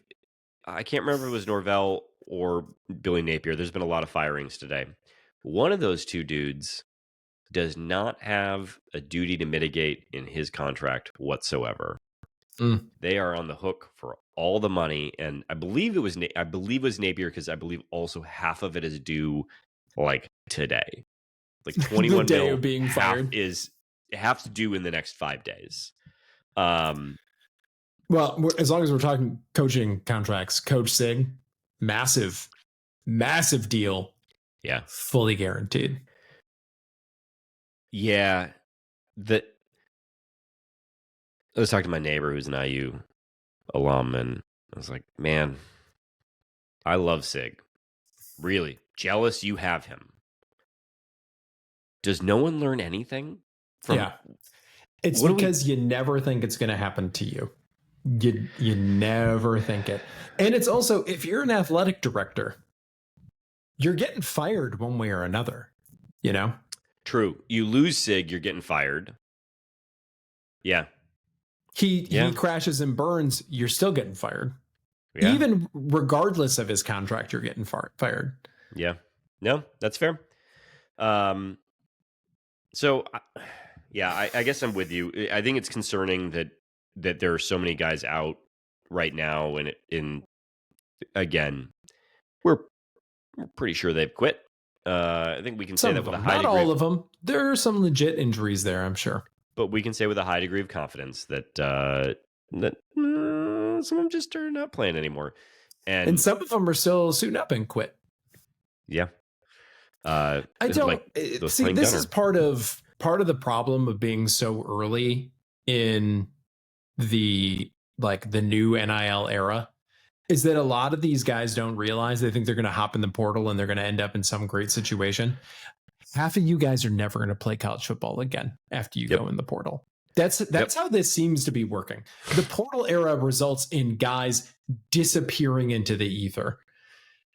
I can't remember if it was Norvell or Billy Napier. There's been a lot of firings today. One of those two dudes does not have a duty to mitigate in his contract whatsoever. They are on the hook for all the money, and I believe it was Napier because I believe also half of it is due like today, like 21 the day of being fired half to due in the next 5 days. Well, as long as we're talking coaching contracts, Coach Sig, massive deal. Yeah, fully guaranteed. Yeah, I was talking to my neighbor who's an IU alum, and I was like, man, I love Sig. Really jealous you have him. Does no one learn anything from? Yeah, it's because you never think it's going to happen to you. You never think it. And it's also, if you're an athletic director, you're getting fired one way or another, you know? True. You lose Sig, you're getting fired. Yeah. He crashes and burns, you're still getting fired. Yeah. Even regardless of his contract, you're getting fired. Yeah. No, that's fair. So, I guess I'm with you. I think it's concerning that there are so many guys out right now, and again, we're pretty sure they've quit. I think we can say that with a high degree. Not all of them. There are some legit injuries there, I'm sure. But we can say with a high degree of confidence that some of them just are not playing anymore, and some of them are still suiting up and quit. Yeah. I don't see. This is part of the problem of being so early in the new NIL era, is that a lot of these guys don't realize, they think they're going to hop in the portal and they're going to end up in some great situation. Half of you guys are never going to play college football again after you go in the portal. That's how this seems to be working. The portal era results in guys disappearing into the ether.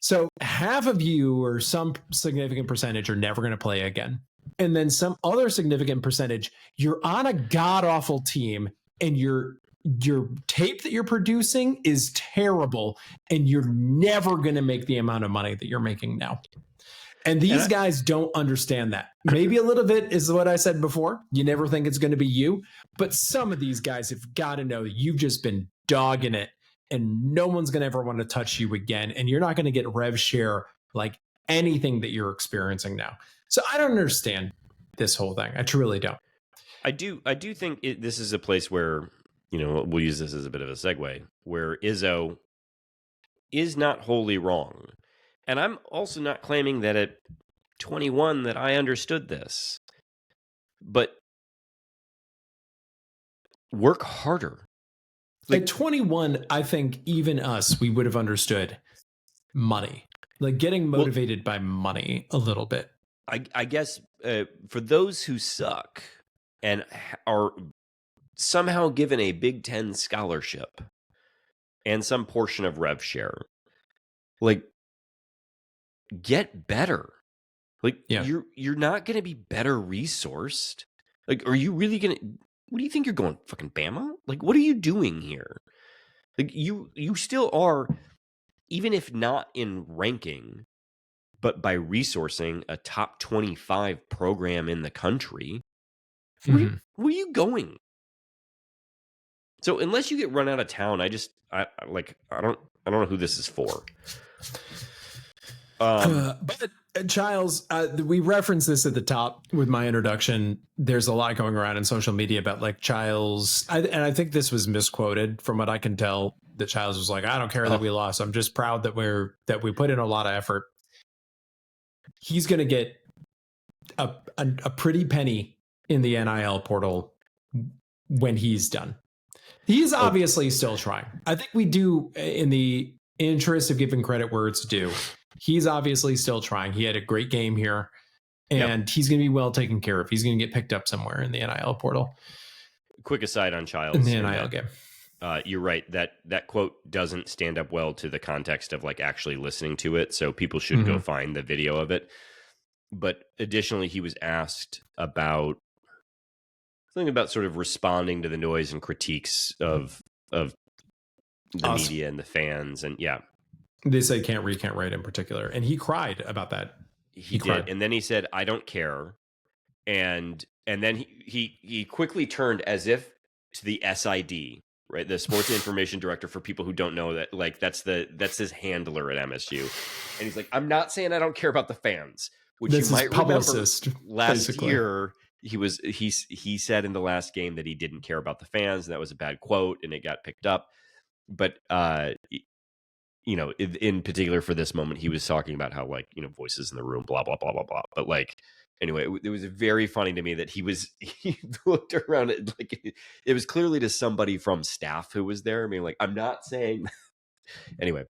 So half of you, or some significant percentage, are never going to play again. And then some other significant percentage, you're on a god-awful team and your tape that you're producing is terrible, and you're never going to make the amount of money that you're making now. And these guys don't understand that. Maybe a little bit is what I said before. You never think it's going to be you. But some of these guys have got to know that you've just been dogging it, and no one's going to ever want to touch you again. And you're not going to get rev share like anything that you're experiencing now. So I don't understand this whole thing. I truly don't. I do think this is a place where, we'll use this as a bit of a segue, where Izzo is not wholly wrong. And I'm also not claiming that at 21 that I understood this. But work harder. At 21, I think even us, we would have understood money. Like getting motivated by money a little bit. I guess for those who suck and are somehow given a Big Ten scholarship and some portion of rev share, get better. You're not going to be better resourced. Are you really going to? What do you think you're going? Fucking Bama? What are you doing here? You still are, even if not in ranking, but by resourcing a top 25 program in the country. Where are you going? So unless you get run out of town, I don't know who this is for. But Childs, we referenced this at the top with my introduction. There's a lot going around in social media about Childs, and I think this was misquoted from what I can tell. That Childs was like, "I don't care that we lost. I'm just proud that we put in a lot of effort." He's going to get a pretty penny in the NIL portal when he's done. He's obviously still trying. I think we do, in the interest of giving credit where it's due, he's obviously still trying. He had a great game here, and he's going to be well taken care of. He's going to get picked up somewhere in the NIL portal. Quick aside on Childs. In the NIL game. You're right. That quote doesn't stand up well to the context of actually listening to it. So people should go find the video of it. But additionally, he was asked about something about sort of responding to the noise and critiques of the media and the fans. And they say can't write in particular. And he cried about that. He did. Cried. And then he said, "I don't care." And then he quickly turned as if to the SID, right? The sports information director, for people who don't know that, that's his handler at MSU. And he's like, "I'm not saying I don't care about the fans," which you might remember last year. He said in the last game that he didn't care about the fans, and that was a bad quote, and it got picked up. But in particular for this moment, he was talking about how voices in the room, blah, blah, blah, blah, blah. But anyway, it was very funny to me that he looked around it was clearly to somebody from staff who was there. I mean, I'm not saying anyway,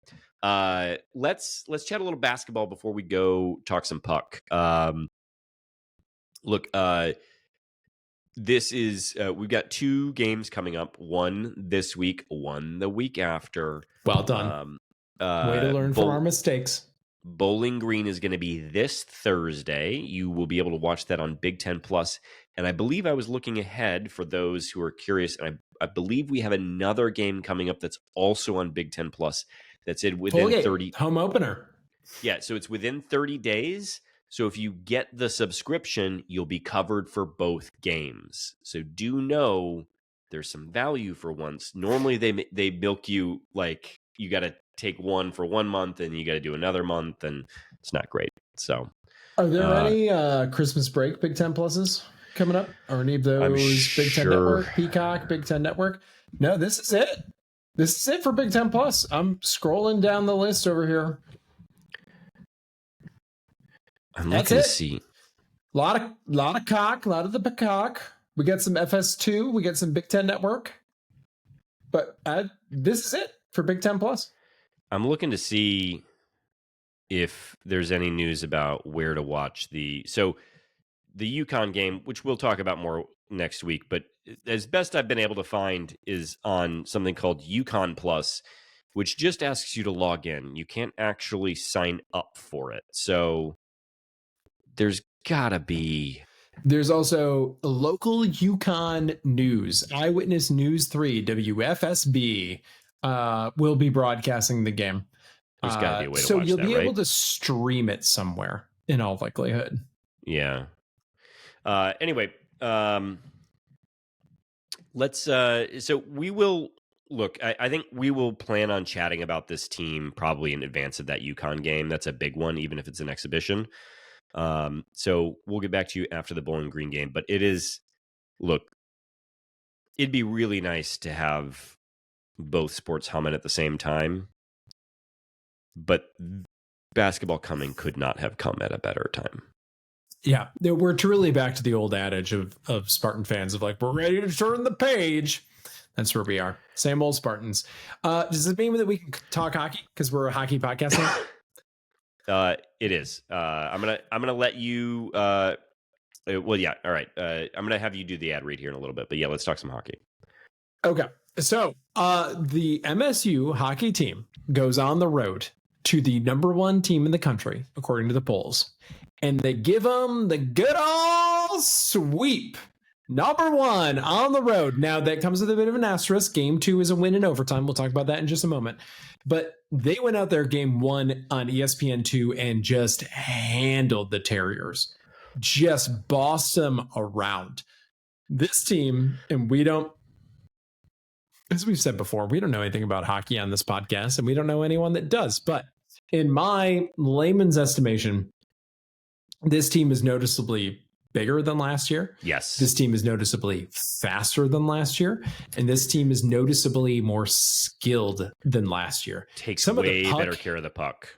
let's chat a little basketball before we go talk some puck. Look, this is we've got 2 games coming up, one this week, one the week after. Well done. Way to learn from our mistakes. Bowling Green is going to be this Thursday. You will be able to watch that on Big Ten Plus. And I believe I was looking ahead for those who are curious. And I believe we have another game coming up that's also on Big Ten Plus. That's within 30 home opener. Yeah, so it's within 30 days. So if you get the subscription, you'll be covered for both games. So do know there's some value for once. Normally they milk you you got to take one for 1 month and you got to do another month, and it's not great. So are there any Christmas break Big Ten Pluses coming up, or any of those Big Ten Network, Peacock, Big Ten Network? No, this is it. This is it for Big Ten Plus. I'm scrolling down the list over here. I'm looking to see. A lot of cock, a lot of the peacock. We got some FS2. We got some Big Ten Network. But this is it for Big Ten Plus. I'm looking to see if there's any news about where to watch the UConn game, which we'll talk about more next week. But as best I've been able to find is on something called UConn Plus, which just asks you to log in. You can't actually sign up for it. So there's gotta be. There's also local UConn news. Eyewitness News 3, WFSB, will be broadcasting the game. There's gotta be a way to so watch you'll that, be right? able to stream it somewhere in all likelihood. Yeah. Anyway, let's. So we will look. I think we will plan on chatting about this team probably in advance of that UConn game. That's a big one, even if it's an exhibition. So we'll get back to you after the Bowling Green game. But it'd be really nice to have both sports humming at the same time. But basketball coming could not have come at a better time. Yeah, we're truly back to the old adage of Spartan fans of we're ready to turn the page. That's where we are. Same old Spartans. Does it mean that we can talk hockey because we're a hockey podcast now? It is. I'm gonna let you. Well, yeah. All right. I'm gonna have you do the ad read here in a little bit. But yeah, let's talk some hockey. Okay. So the MSU hockey team goes on the road to the #1 team in the country, according to the polls, and they give them the good old sweep. #1 on the road. Now that comes with a bit of an asterisk. Game 2 is a win in overtime. We'll talk about that in just a moment. But they went out there game 1 on ESPN2 and just handled the Terriers. Just bossed them around. This team, and we don't, as we've said before, we don't know anything about hockey on this podcast, and we don't know anyone that does. But in my layman's estimation, this team is noticeably bigger than last year. Yes. This team is noticeably faster than last year. And this team is noticeably more skilled than last year. Takes way better care of the puck.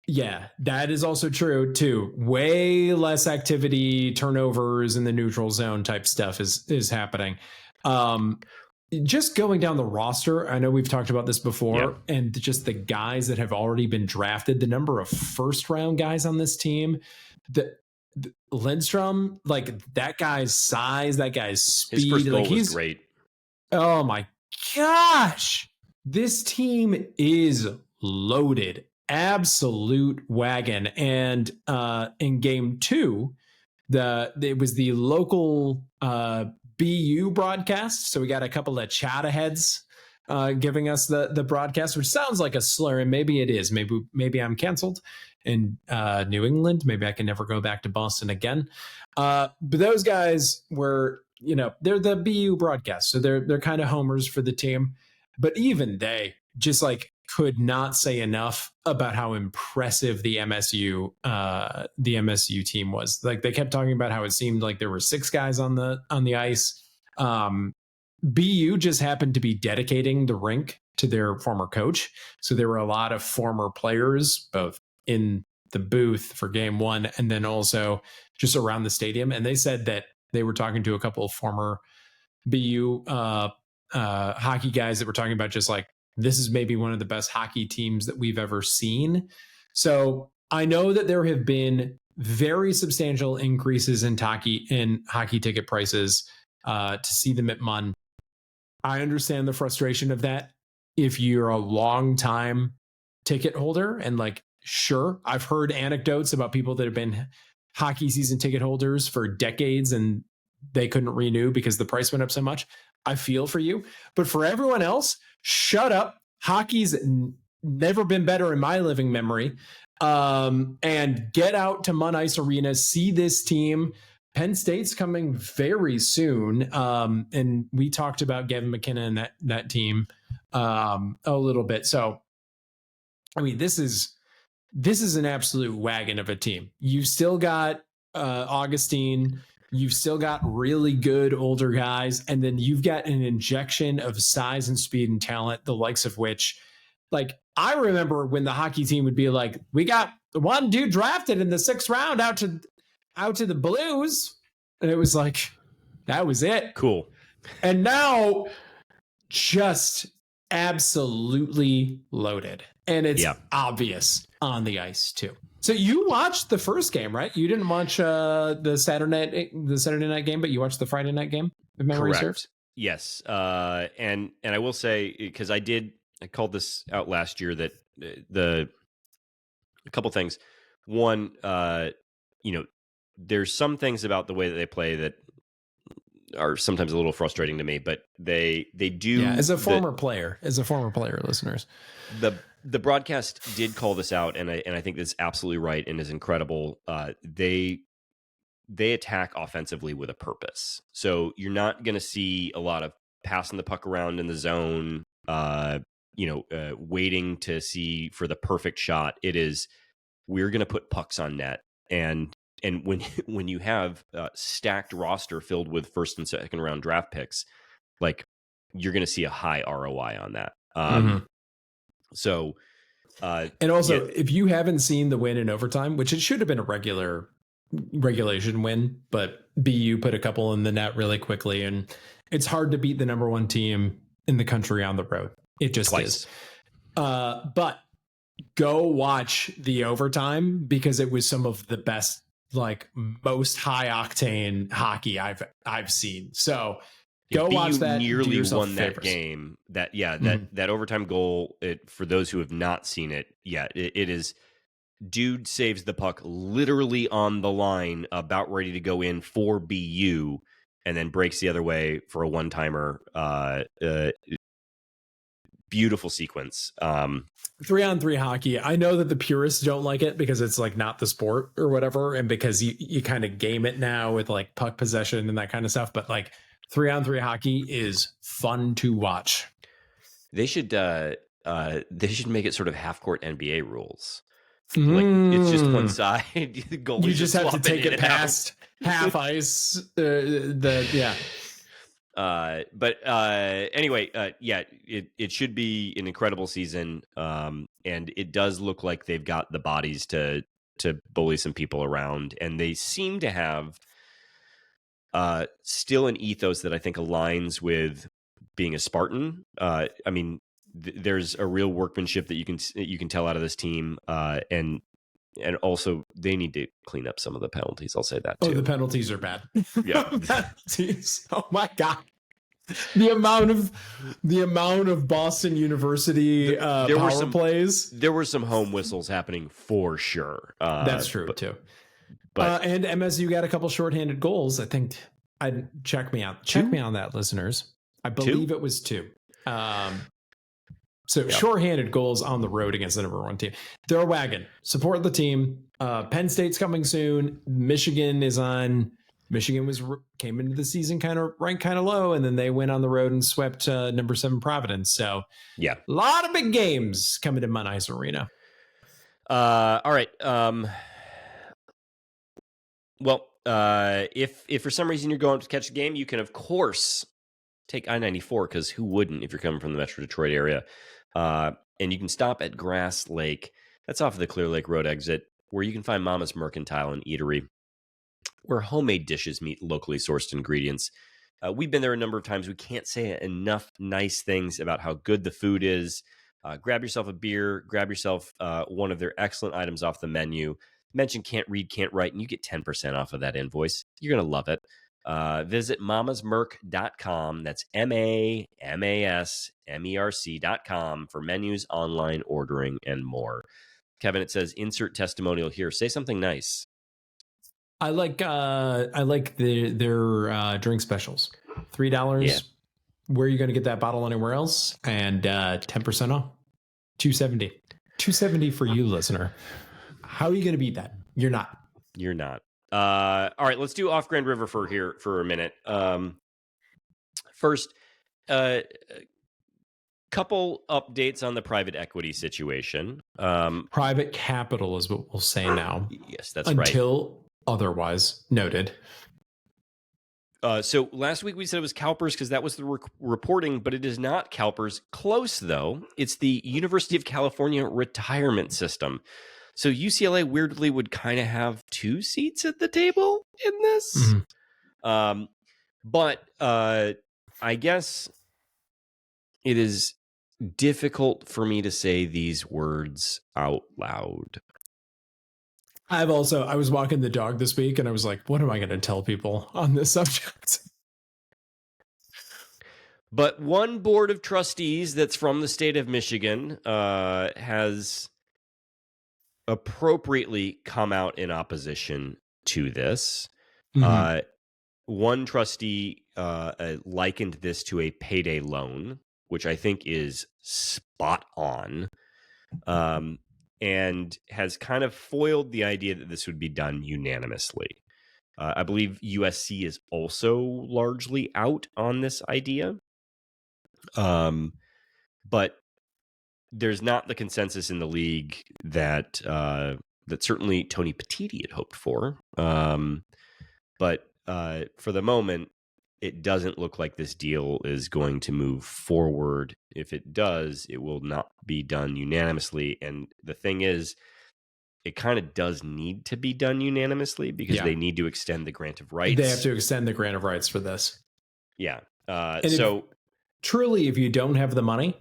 Yeah, that is also true too. Way less activity, turnovers in the neutral zone type stuff is happening. Just going down the roster, I know we've talked about this before, and just the guys that have already been drafted, the number of first round guys on this team, Lindstrom, that guy's size, that guy's speed. His first goal was great. Oh my gosh. This team is loaded. Absolute wagon. And in game 2, it was the local BU broadcast. So we got a couple of chatter heads giving us the broadcast, which sounds like a slur, and maybe it is. Maybe I'm canceled in New England. Maybe I can never go back to Boston again. But those guys were, they're the BU broadcast, so they're kind of homers for the team. But even they just could not say enough about how impressive the MSU team was. They kept talking about how it seemed like there were 6 guys on the ice. BU just happened to be dedicating the rink to their former coach. So there were a lot of former players, both in the booth for game one and then also just around the stadium. And they said that they were talking to a couple of former BU hockey guys that were talking about just like, this is maybe one of the best hockey teams that we've ever seen. So I know that there have been very substantial increases in hockey ticket prices to see them at Munn. I understand the frustration of that. If you're a long time ticket holder and like, sure, I've heard anecdotes about people that have been hockey season ticket holders for decades and they couldn't renew because the price went up so much. I feel for you. But for everyone else, shut up. Hockey's never been better in my living memory. And get out to Munn Ice Arena, see this team. Penn State's coming very soon. And we talked about Gavin McKenna and that team a little bit. So, I mean, this is an absolute wagon of a team. You've still got Augustine. You've still got really good older guys. And then you've got an injection of size and speed and talent, the likes of which, like, I remember when the hockey team would be like, we got one dude drafted in the 6th round out to the Blues. And it was like, that was it. Cool. And now just absolutely loaded. And it's obvious on the ice too. So you watched the first game, right? You didn't watch the Saturday night game, but you watched the Friday night game, if memory serves? Yes. And I will say, because I called this out last year, that a couple things. One, there's some things about the way that they play that are sometimes a little frustrating to me, but they do. Yeah, as a former player, listeners, the broadcast did call this out, and I think that's absolutely right and is incredible. They attack offensively with a purpose, so you're not going to see a lot of passing the puck around in the zone. Waiting to see for the perfect shot. It is, we're going to put pucks on net, and when you have a stacked roster filled with first and second round draft picks, like, you're going to see a high ROI on that. So, and also, if you haven't seen the win in overtime, which it should have been a regulation win, but BU put a couple in the net really quickly, and it's hard to beat the number one team in the country on the road. It just is. But go watch the overtime, because it was some of the best, like, most high octane hockey I've seen. So go watch that. Nearly won that game. That overtime goal. For those who have not seen it yet, it is. Dude saves the puck literally on the line, about ready to go in for BU, and then breaks the other way for a one-timer. Beautiful sequence. 3-on-3 hockey. I know that the purists don't like it because it's like not the sport or whatever, and because you kind of game it now with like puck possession and that kind of stuff. But like 3-on-3 hockey is fun to watch. They should make it sort of half-court NBA rules. Like, it's just one side. You just have to take it past half ice. But anyway, it should be an incredible season, and it does look like they've got the bodies to bully some people around, and they seem to have still an ethos that I think aligns with being a Spartan. I mean, there's a real workmanship that you can tell out of this team, and also they need to clean up some of the penalties. I'll say that too. Oh, the penalties are bad. Yeah. Penalties. Oh my God. The amount of Boston University power plays. There were some home whistles happening for sure. That's true too. But and MSU got a couple shorthanded goals. I think. Check me out. Check me on that, listeners. I believe it was 2. Shorthanded goals on the road against the number one team. They're a wagon. Support the team. Penn State's coming soon. Michigan came into the season ranked kind of low, and then they went on the road and swept number 7 Providence. So yeah, a lot of big games coming to Munn Ice Arena. All right. If for some reason you're going to catch the game, you can of course take I-94 because who wouldn't if you're coming from the Metro Detroit area? And you can stop at Grass Lake. That's off of the Clear Lake Road exit, where you can find Mama's Mercantile and Eatery, where homemade dishes meet locally sourced ingredients. We've been there a number of times. We can't say enough nice things about how good the food is. Grab yourself a beer, grab yourself one of their excellent items off the menu. Mention Can't Read, Can't Write, and you get 10% off of that invoice. You're going to love it. Visit mamasmerc.com. That's MAMASMERC.com for menus, online ordering, and more. Kevin, it says insert testimonial here. Say something nice. I like their drink specials. $3. Yeah. Where are you going to get that bottle anywhere else? And 10% off. $2.70. $2.70 for you, listener. How are you going to beat that? You're not. You're not. All right, let's do off Grand River for a minute. First, couple updates on the private equity situation. Private capital is what we'll say now. Yes, that's right. Until Until otherwise noted. So last week we said it was CalPERS because that was the reporting, but it is not CalPERS. Close, though. It's the University of California Retirement System. So UCLA weirdly would kind of have 2 seats at the table in this. Mm-hmm. But I guess it is difficult for me to say these words out loud. I was walking the dog this week and I was like, what am I going to tell people on this subject? But one board of trustees that's from the state of Michigan has appropriately come out in opposition to this. Mm-hmm. One trustee likened this to a payday loan, which I think is spot on. And has kind of foiled the idea that this would be done unanimously. I believe USC is also largely out on this idea. But there's not the consensus in the league that that certainly Tony Petitti had hoped for. But for the moment, it doesn't look like this deal is going to move forward. If it does, it will not be done unanimously. And the thing is, it kind of does need to be done unanimously because they need to extend the grant of rights. They have to extend the grant of rights for this. Yeah. Truly, if you don't have the money,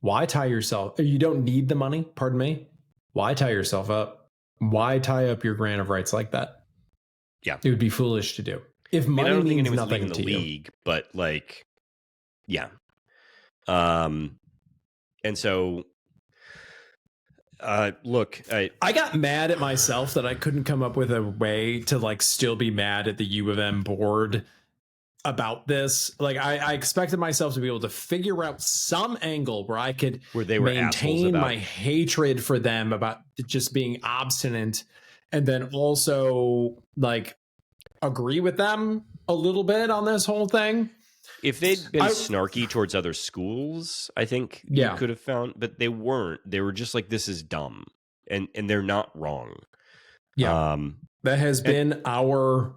why tie yourself? You don't need the money, pardon me. Why tie yourself up? Why tie up your grant of rights like that? Yeah. It would be foolish to do. If money means nothing in the to league, but like, yeah. And so, look, I got mad at myself that I couldn't come up with a way to like still be mad at the U of M board about this. Like I expected myself to be able to figure out some angle where I could maintain my hatred for them about just being obstinate, and then also like agree with them a little bit on this whole thing. If they'd been snarky towards other schools, I think you could have found, but they weren't. They were just like, this is dumb, and they're not wrong. Yeah. That has been our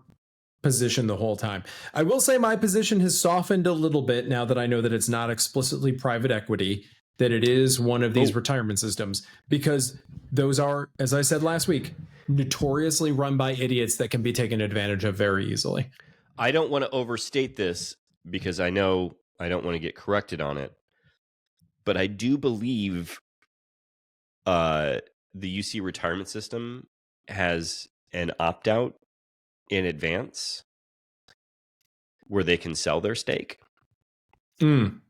position the whole time. I will say my position has softened a little bit now that I know that it's not explicitly private equity, that it is one of these retirement systems, because those are, as I said last week, notoriously run by idiots that can be taken advantage of very easily. I don't want to overstate this because I know I don't want to get corrected on it, but I do believe the UC retirement system has an opt-out in advance where they can sell their stake to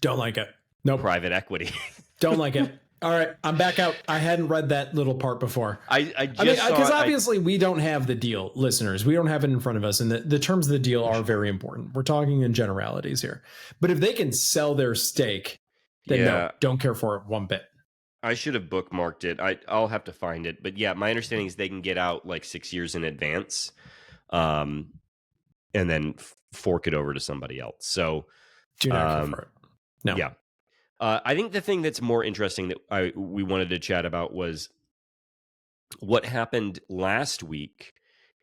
don't like it. No private equity. Don't like it. All right, I'm back out. I hadn't read that little part before. I mean, because obviously we don't have the deal, listeners. We don't have it in front of us, and the terms of the deal are very important. We're talking in generalities here. But if they can sell their stake, then no, don't care for it one bit. I should have bookmarked it. I'll have to find it. But yeah, my understanding is they can get out like 6 years in advance, and then fork it over to somebody else. So do not care for it. No. Yeah. I think the thing that's more interesting that we wanted to chat about was what happened last week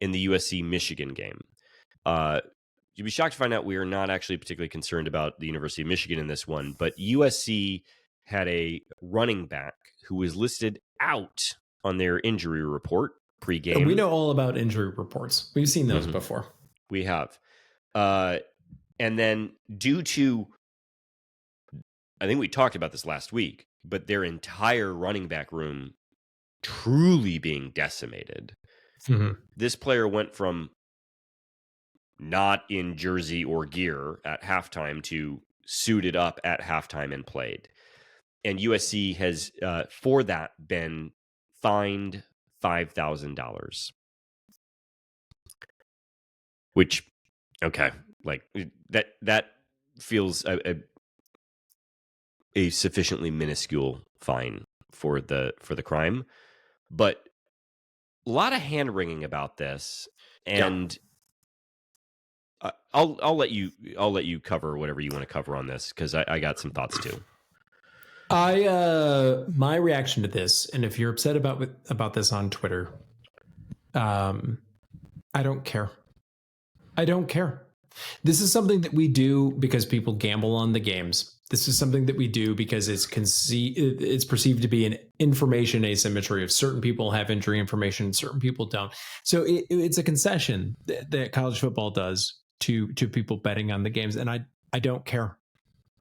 in the USC Michigan game. you'd be shocked to find out we are not actually particularly concerned about the University of Michigan in this one, but USC had a running back who was listed out on their injury report pregame. We know all about injury reports. We've seen those before. We have. And then due to, I think we talked about this last week, but their entire running back room truly being decimated. This player went from not in jersey or gear at halftime to suited up at halftime and played. And USC has, for that, been fined $5,000. Which, okay, like that feels a sufficiently minuscule fine for the crime, but a lot of hand wringing about this, and I'll let you cover whatever you want to cover on this, because I got some thoughts too. My reaction to this, and if you're upset about this on Twitter, I don't care. I don't care. This is something that we do because people gamble on the games. This is something that we do because it's perceived to be an information asymmetry of certain people have injury information, certain people don't. So it's a concession that college football does to people betting on the games. And I don't care.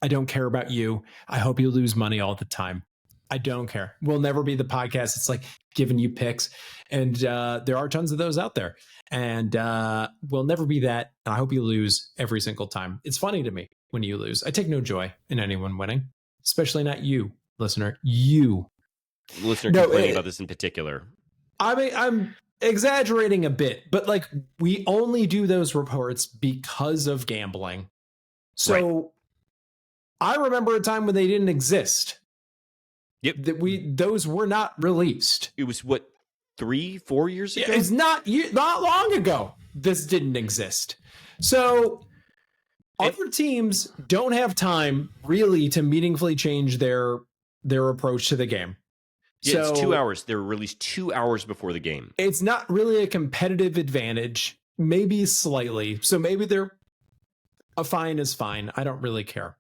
I don't care about you. I hope you lose money all the time. I don't care. We'll never be the podcast. It's like giving you picks. And there are tons of those out there. And we'll never be that. And I hope you lose every single time. It's funny to me when you lose. I take no joy in anyone winning, especially not you, listener. You. The listener complaining about this in particular. I mean, I'm exaggerating a bit, but like we only do those reports because of gambling. So I remember a time when they didn't exist. Yep. Those were not released. It was what, 3-4 years ago? It's not long ago. This didn't exist. So other teams don't have time really to meaningfully change their approach to the game. Yeah, so it's 2 hours. They were released 2 hours before the game. It's not really a competitive advantage, maybe slightly. So maybe a fine is fine. I don't really care.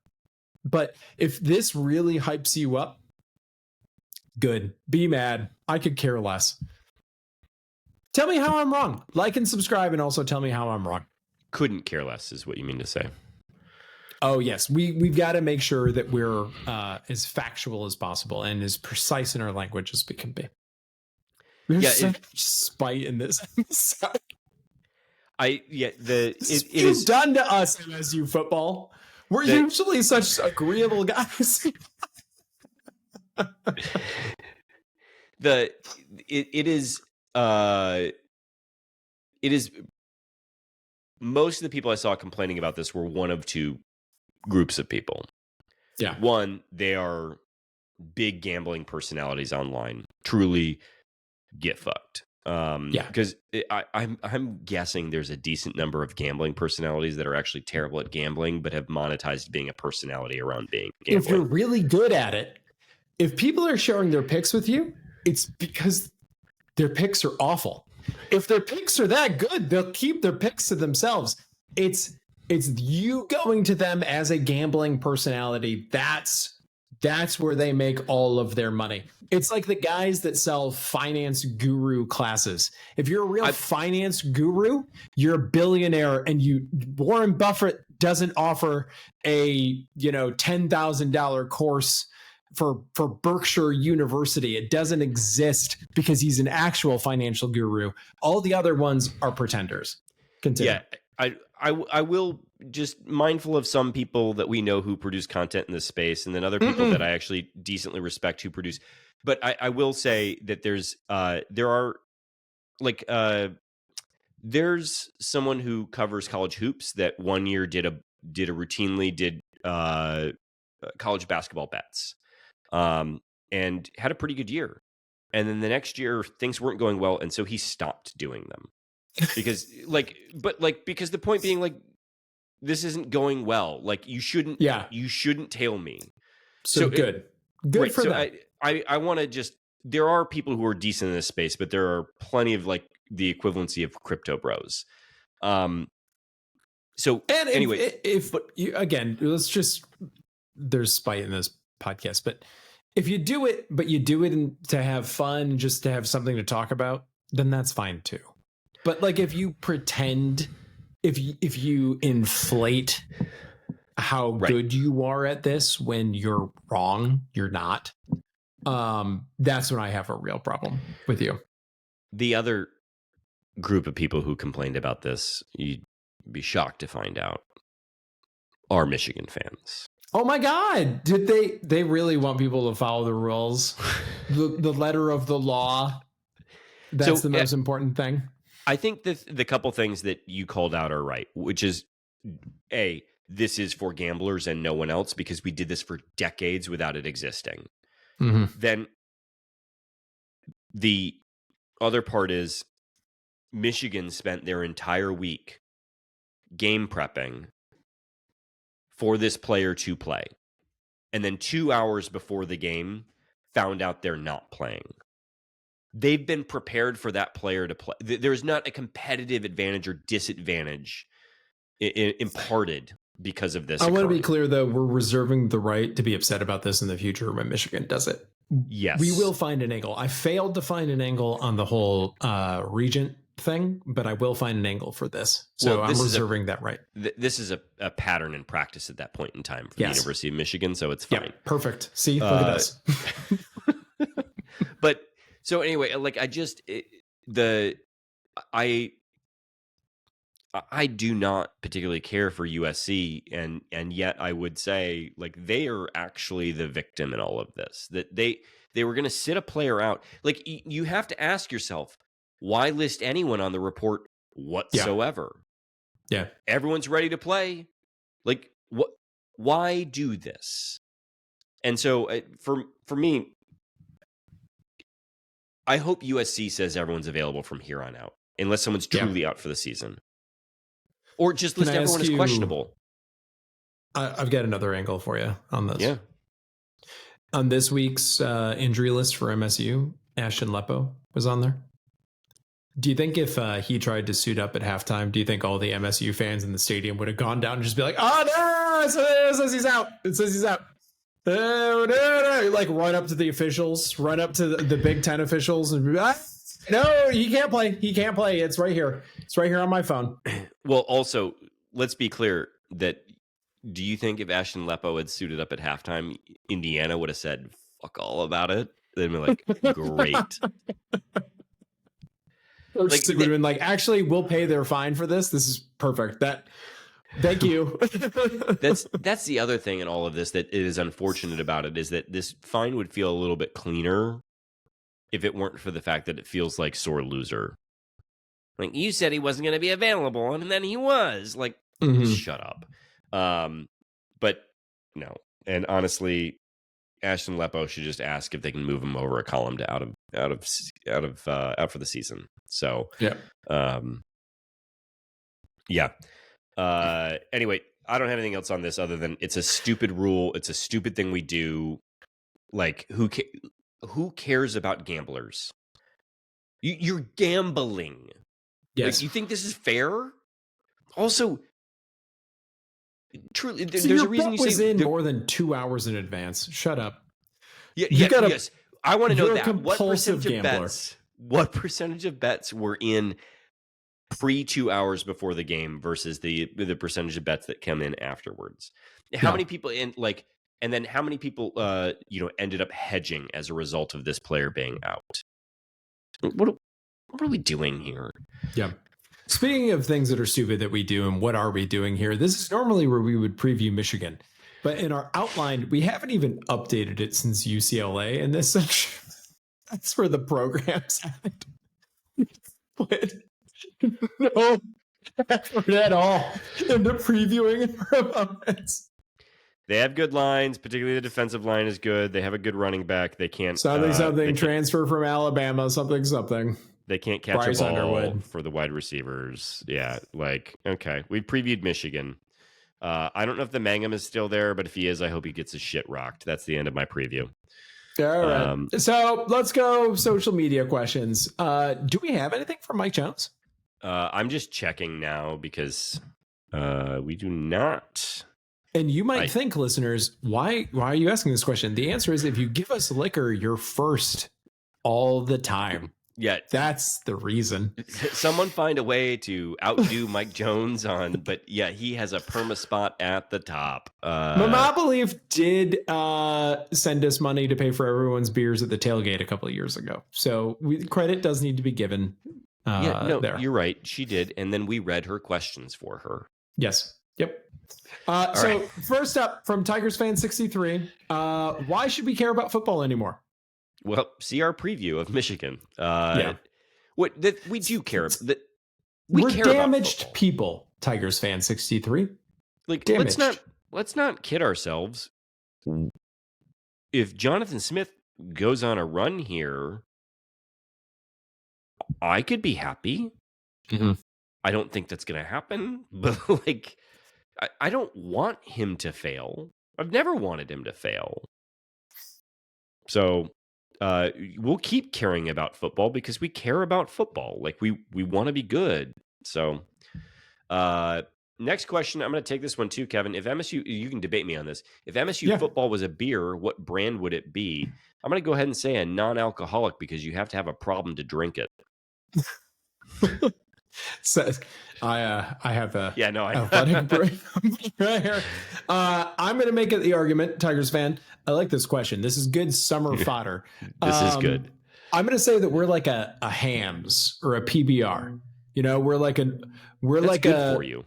But if this really hypes you up, good. Be mad. I could care less. Tell me how I'm wrong. Like and subscribe, and also tell me how I'm wrong. Couldn't care less is what you mean to say. Oh, yes. We've got to make sure that we're as factual as possible and as precise in our language as we can be. There's such spite in this episode. It's done to us in MSU football. We're usually such agreeable guys. It is most of the people I saw complaining about this were one of two groups of people. Yeah. One, they are big gambling personalities online. Truly get fucked. Because I'm guessing there's a decent number of gambling personalities that are actually terrible at gambling, but have monetized being a personality around being gambling. If you're really good at it, if people are sharing their picks with you, it's because their picks are awful. If their picks are that good, they'll keep their picks to themselves. It's you going to them as a gambling personality. That's where they make all of their money. It's like the guys that sell finance guru classes. If you're a real finance guru, you're a billionaire, and Warren Buffett doesn't offer a $10,000 course for Berkshire University. It doesn't exist because he's an actual financial guru. All the other ones are pretenders. Continue. Yeah, I will, just mindful of some people that we know who produce content in this space, and then other people that I actually decently respect who produce. But I will say that there's someone who covers college hoops that one year did routinely college basketball bets. And had a pretty good year. And then the next year things weren't going well, and so he stopped doing them. Because because the point being, like, this isn't going well. Like, you shouldn't tail me. So good. Good for that. I want to just, there are people who are decent in this space, but there are plenty of like the equivalency of crypto bros. So and anyway, if you, again, let's just, there's spite in this podcast, but if you do it, but you do it to have fun, just to have something to talk about, then that's fine too. But like if you pretend, if you inflate how good you are at this when you're wrong, you're not. That's when I have a real problem with you. The other group of people who complained about this, you'd be shocked to find out, are Michigan fans. Oh my God. Did they really want people to follow the rules? the letter of the law. That's the most important thing. I think the couple things that you called out are right, which is A, this is for gamblers and no one else because we did this for decades without it existing. Mm-hmm. Then the other part is Michigan spent their entire week game prepping for this player to play. And then 2 hours before the game, found out they're not playing. They've been prepared for that player to play. There's not a competitive advantage or disadvantage imparted because of this. I want to be clear, though, we're reserving the right to be upset about this in the future when Michigan does it. Yes. We will find an angle. I failed to find an angle on the whole Regent thing, but I will find an angle for this. So I'm reserving that right. This is a pattern in practice at that point in time for the University of Michigan, so it's fine. Yeah, perfect. See, look at this. But so anyway, like I do not particularly care for USC, and yet I would say like they are actually the victim in all of this. That they were going to sit a player out. Like you have to ask yourself, why list anyone on the report whatsoever? Yeah. Everyone's ready to play. Like what? Why do this? And so for me, I hope USC says everyone's available from here on out, unless someone's truly out for the season. Or just list everyone as questionable. I've got another angle for you on this. Yeah. On this week's injury list for MSU, Ashton Lepo was on there. Do you think if he tried to suit up at halftime, do you think all the MSU fans in the stadium would have gone down and just be like, oh, no, it says he's out. It says he's out. No. Like run up to the officials, run up to the Big Ten officials and be like, no, he can't play. He can't play. It's right here. It's right here on my phone. Well, also, let's be clear that do you think if Ashton Lepo had suited up at halftime, Indiana would have said fuck all about it? They'd be like, great. Like, would have been like, actually, we'll pay their fine for this. This is perfect. Thank you. That's the other thing in all of this that is unfortunate about it is that this fine would feel a little bit cleaner if it weren't for the fact that it feels like sore loser. Like, you said he wasn't going to be available, and then he was. Like, shut up. But no. And honestly, Ashton Lepo should just ask if they can move him over a column to out for the season. So anyway, I don't have anything else on this other than it's a stupid rule. It's a stupid thing we do. Like, who cares about gamblers? You're gambling. Yes. Like, you think this is fair? Also, truly, so there's a reason you say in more than 2 hours in advance. Shut up. Yes. I want to know that. What percentage of bets were in pre 2 hours before the game versus the percentage of bets that come in afterwards? How many people and then how many people ended up hedging as a result of this player being out? What are we doing here? Yeah. Speaking of things that are stupid that we do and what are we doing here, this is normally where we would preview Michigan. But in our outline, we haven't even updated it since UCLA in this section. That's where the program's at. But no effort at all into previewing our opponents. They have good lines, particularly the defensive line is good. They have a good running back. They can't something transfer from Alabama, something. They can't catch Bryce a ball Underwood. For the wide receivers. Yeah, okay. We previewed Michigan. I don't know if the Mangum is still there, but if he is, I hope he gets his shit rocked. That's the end of my preview. All right. So let's go social media questions. Do we have anything from Mike Jones? I'm just checking now because We do not. And you might think, listeners, why are you asking this question? The answer is if you give us liquor, you're first all the time. Yeah. That's the reason. Someone find a way to outdo Mike Jones but yeah, he has a perma spot at the top. Mama Belief did send us money to pay for everyone's beers at the tailgate a couple of years ago. So credit does need to be given. There. You're right. She did. And then we read her questions for her. Yes. Yep. So right. First up from Tigers fan 63, why should we care about football anymore? Well, see our preview of Michigan. We do care. We're damaged people, Tigers fan 63. Like, damaged. Let's not kid ourselves. If Jonathan Smith goes on a run here, I could be happy. Mm-hmm. I don't think that's going to happen, but like, I don't want him to fail. I've never wanted him to fail. So we'll keep caring about football because we care about football. Like we want to be good. So next question, I'm going to take this one too, Kevin. If MSU, you can debate me on this. If MSU football was a beer, what brand would it be? I'm going to go ahead and say a non-alcoholic because you have to have a problem to drink it. So I have a athletic brain right here. I'm going to make it the argument, Tigers fan. I like this question. This is good summer fodder. This is good. I'm going to say that we're like a Hams or a PBR. You know, we're like good for you.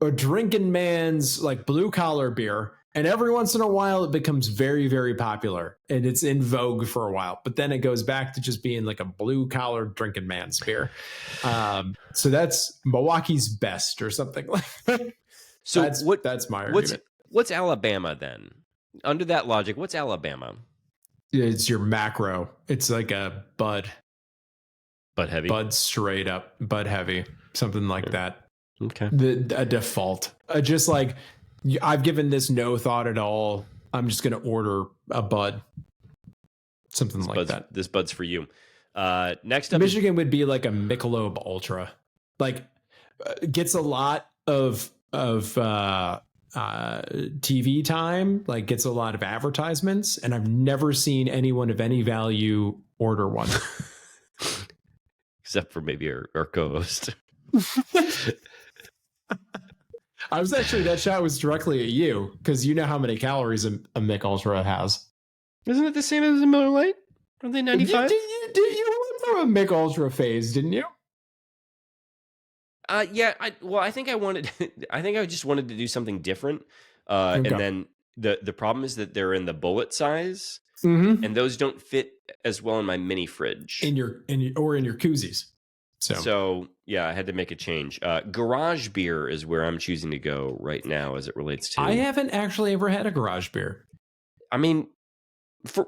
A drinking man's like blue collar beer. And every once in a while, it becomes very, very popular and it's in vogue for a while. But then it goes back to just being like a blue collar drinking man's beer. So that's Milwaukee's best or something like that. So that's my argument. What's Alabama then? Under that logic, what's Alabama? It's your macro. It's like a Bud. Bud heavy? Bud straight up. Bud heavy. Something like that. Okay. A default. Just like... I've given this no thought at all. I'm just going to order a Bud. Something like that. This Bud's for you. Next up, Michigan would be like a Michelob Ultra. Like gets a lot of TV time, like gets a lot of advertisements, and I've never seen anyone of any value order one. Except for maybe our co-host. I was actually, that shot was directly at you because you know how many calories a Mick Ultra has. Isn't it the same as a Miller Lite? Are they 95? You went through a Mick Ultra phase, didn't you? Yeah. I think I just wanted to do something different. Okay. And then the problem is that they're in the bullet size, and those don't fit as well in my mini fridge. In your koozies. So yeah, I had to make a change. Garage beer is where I'm choosing to go right now as it relates to. I haven't actually ever had a garage beer. I mean, for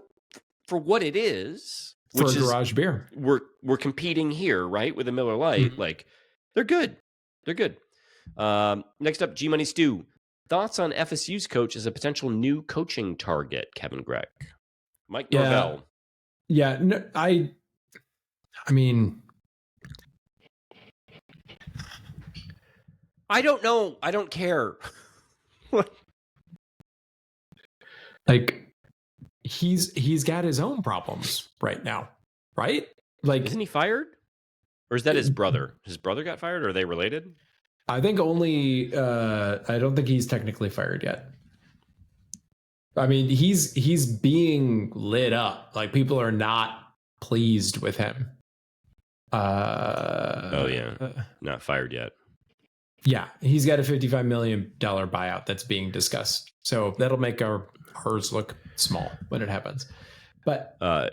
what it is, for a garage beer, we're competing here, right? With a Miller Lite, like they're good. They're good. Next up, G Money Stew. Thoughts on FSU's coach as a potential new coaching target, Kevin Gregg. Mike Norvell. Yeah, no, I mean, I don't know. I don't care. Like he's got his own problems right now, right? Like, isn't he fired? Or is that his brother? His brother got fired, or are they related? I think only I don't think he's technically fired yet. I mean, he's being lit up. Like, people are not pleased with him. Oh yeah. Not fired yet. Yeah, he's got a $55 million buyout that's being discussed. So that'll make ours look small when it happens. But are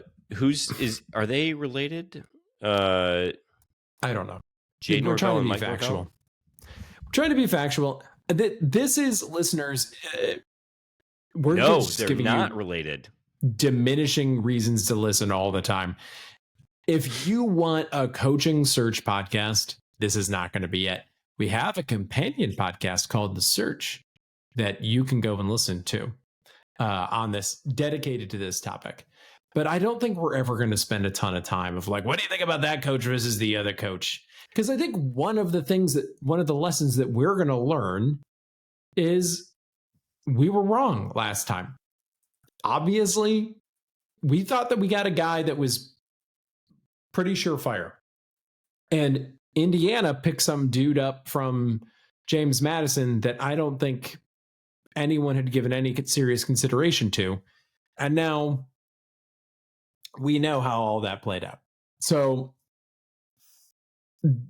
they related? I don't know. Jay We're trying to be factual. We're trying to be factual. This is, listeners, we're just giving not related. Diminishing reasons to listen all the time. If you want a coaching search podcast, this is not going to be it. We have a companion podcast called The Search that you can go and listen to on this, dedicated to this topic. But I don't think we're ever going to spend a ton of time of like, what do you think about that coach versus the other coach? Because I think one of the lessons that we're going to learn is we were wrong last time. Obviously, we thought that we got a guy that was pretty surefire. And Indiana picked some dude up from James Madison that I don't think anyone had given any serious consideration to. And now we know how all that played out. So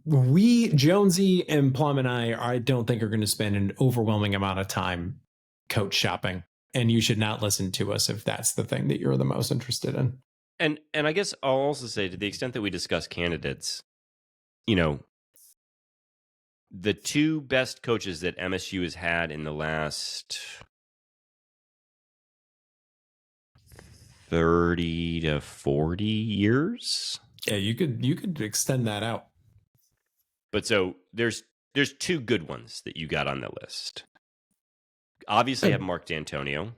Jonesy and Plum and I don't think are going to spend an overwhelming amount of time coach shopping. And you should not listen to us if that's the thing that you're the most interested in. And I guess I'll also say, to the extent that we discuss candidates, the two best coaches that MSU has had in the last 30 to 40 years. Yeah, you could extend that out. But so there's two good ones that you got on the list. Obviously, I have Mark D'Antonio.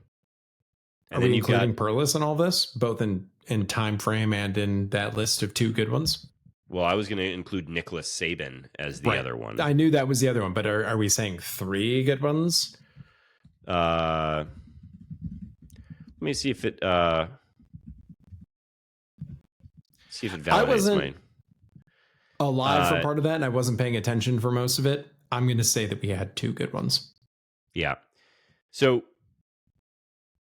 And then including Perlis in all this, both in time frame and in that list of two good ones? Well, I was going to include Nicholas Saban as the other one. I knew that was the other one, but are we saying three good ones? Let me see if it validates. I wasn't alive for part of that, and I wasn't paying attention for most of it. I'm going to say that we had two good ones. Yeah. So,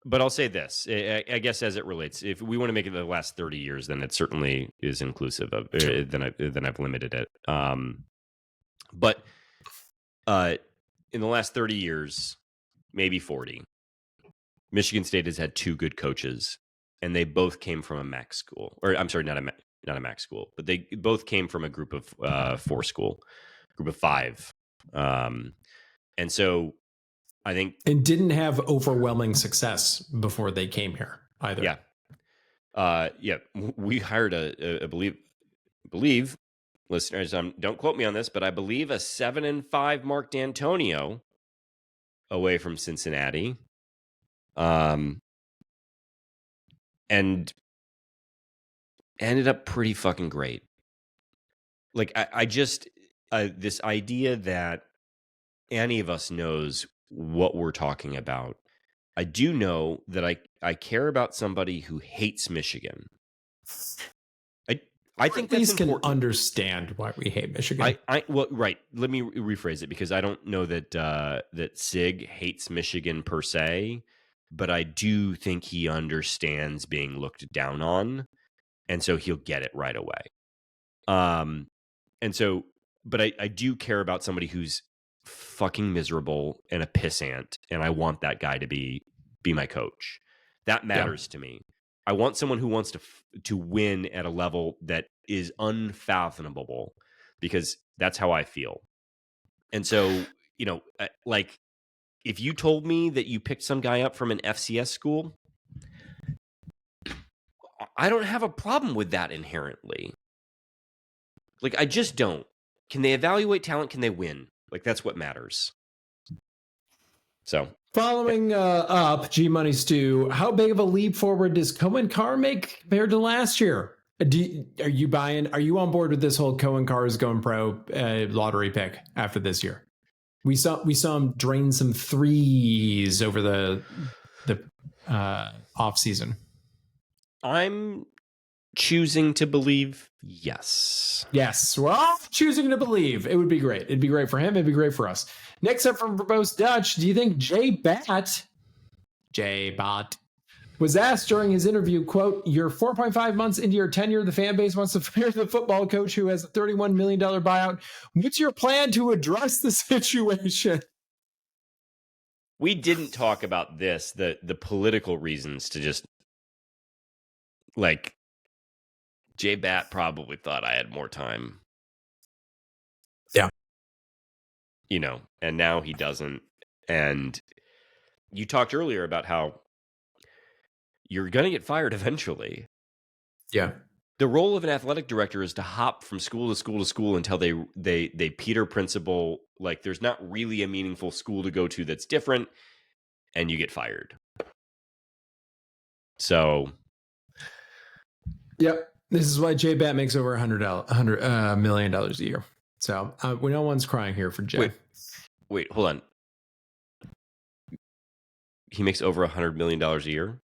but I'll say this, I guess, as it relates, if we want to make it the last 30 years, then it certainly is inclusive of, then I've limited it. But in the last 30 years, maybe 40, Michigan State has had two good coaches, and they both came from a MAC school, or I'm sorry, not a MAC school, but they both came from a group of group of five. And so I think, and didn't have overwhelming success before they came here either. Yeah. We hired I believe listeners, don't quote me on this, but I believe a 7-5 Mark D'Antonio away from Cincinnati. And ended up pretty fucking great. Like, I just, this idea that any of us knows what we're talking about. I do know that I care about somebody who hates Michigan. I think that's important. Can understand why we hate Michigan. Well, right. Let me rephrase it, because I don't know that that Sig hates Michigan per se, but I do think he understands being looked down on, and so he'll get it right away. And so, but I do care about somebody who's fucking miserable and a pissant, and I want that guy to be my coach. That matters to me. I want someone who wants to win at a level that is unfathomable, because that's how I feel. And so, like, if you told me that you picked some guy up from an FCS school, I don't have a problem with that inherently. Like, I just don't. Can they evaluate talent? Can they win? Like, that's what matters. So, following up, G Money Stew, how big of a leap forward does Cohen Carr make compared to last year? Are you buying? Are you on board with this whole Cohen Carr is going pro lottery pick after this year? We saw him drain some threes over the off season. I'm choosing to believe yes. Yes, we're all choosing to believe. It would be great. It'd be great for him. It'd be great for us. Next up from Verbose Dutch, do you think J Bot was asked during his interview, quote, "You're 4.5 months into your tenure. The fan base wants to fire the football coach who has a $31 million buyout. What's your plan to address the situation?" We didn't talk about this, the political reasons to just, like, J-Bat probably thought I had more time. Yeah. And now he doesn't. And you talked earlier about how you're going to get fired eventually. Yeah. The role of an athletic director is to hop from school to school to school until they Peter principle, like, there's not really a meaningful school to go to that's different, and you get fired. So, yep. This is why J-Bat makes over $100 million a year. So no one's crying here for Jay. Wait, hold on. He makes over $100 million a year.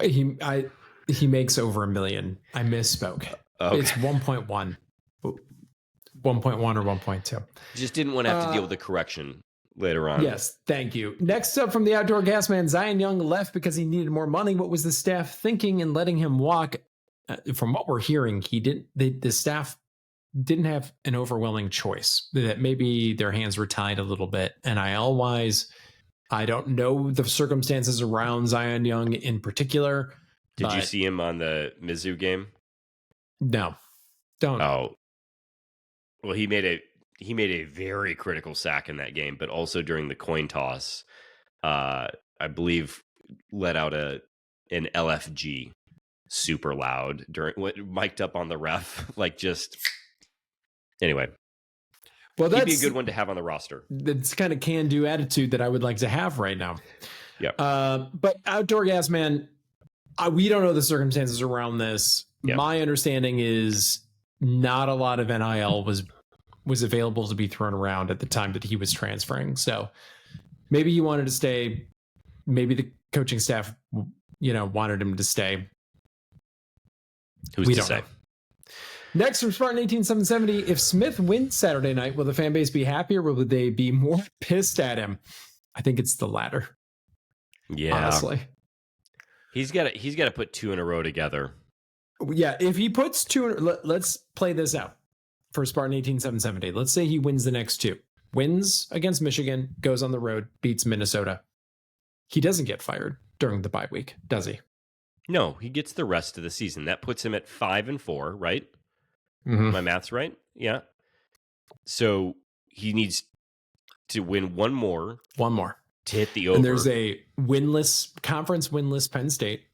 He makes over $1 million. I misspoke. Okay. It's 1.1, 1.1 or 1.2. Just didn't want to have to deal with the correction later on. Yes, thank you. Next up from the Outdoor Gas Man, Zion Young left because he needed more money. What was the staff thinking in letting him walk? From what we're hearing, the staff didn't have an overwhelming choice. That maybe their hands were tied a little bit. NIL wise, I don't know the circumstances around Zion Young in particular. Did you see him on the Mizzou game? No, don't. Oh, well, he made a very critical sack in that game, but also during the coin toss, I believe let out an LFG super loud during what mic'd up on the ref, like just anyway. Well, that'd be a good one to have on the roster. That's kind of can-do attitude that I would like to have right now. Yeah. But Outdoor Gas Man, we don't know the circumstances around this. Yep. My understanding is not a lot of NIL was available to be thrown around at the time that he was transferring. So maybe he wanted to stay. Maybe the coaching staff, wanted him to stay. Who's to say? Next from Spartan 18770, if Smith wins Saturday night, will the fan base be happy or will they be more pissed at him? I think it's the latter. Yeah. Honestly. He's got to put two in a row together. Yeah, if he puts two, let's play this out for Spartan 18770. Let's say he wins the next two. Wins against Michigan, goes on the road, beats Minnesota. He doesn't get fired during the bye week, does he? No, he gets the rest of the season. That puts him at 5-4, right? Mm-hmm. My math's right? Yeah. So he needs to win one more. To hit the over. And there's a conference winless Penn State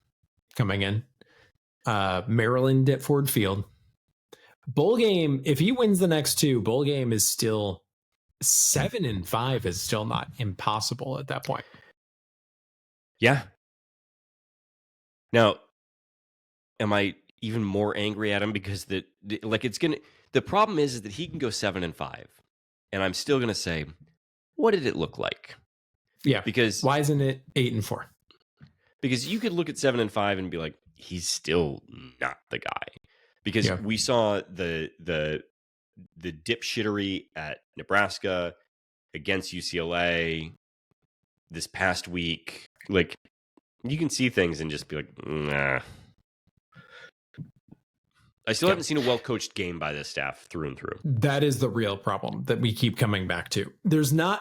coming in. Maryland at Ford Field. Bowl game, if he wins the next two, bowl game is still 7-5 is still not impossible at that point. Yeah. Now, am I even more angry at him because the problem is that he can go 7-5, and I'm still gonna say, what did it look like? Yeah, because why isn't it 8-4? Because you could look at 7-5 and be like, he's still not the guy. Because we saw the dipshittery at Nebraska against UCLA this past week. Like, you can see things and just be like, nah. I still haven't seen a well-coached game by this staff through and through. That is the real problem that we keep coming back to. There's not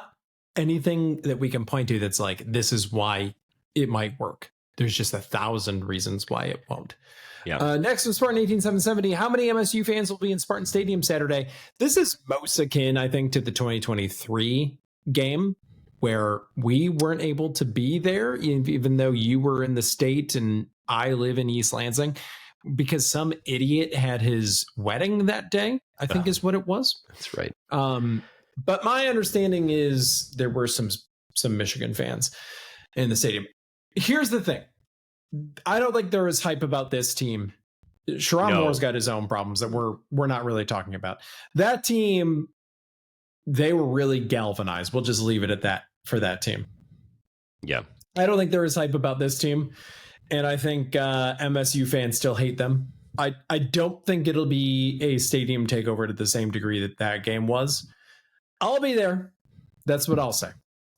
anything that we can point to that's like, this is why it might work. There's just 1,000 reasons why it won't. Yeah. Next from Spartan 18770, how many MSU fans will be in Spartan Stadium Saturday? This is most akin, I think, to the 2023 game where we weren't able to be there, even though you were in the state and I live in East Lansing, because some idiot had his wedding that day, I think is what it was. That's right. But my understanding is there were some Michigan fans in the stadium. Here's the thing. I don't think there is hype about this team. Sherrod Moore's got his own problems that we're not really talking about. That team, they were really galvanized. We'll just leave it at that for that team. Yeah. I don't think there is hype about this team. And I think MSU fans still hate them. I don't think it'll be a stadium takeover to the same degree that game was. I'll be there. That's what I'll say,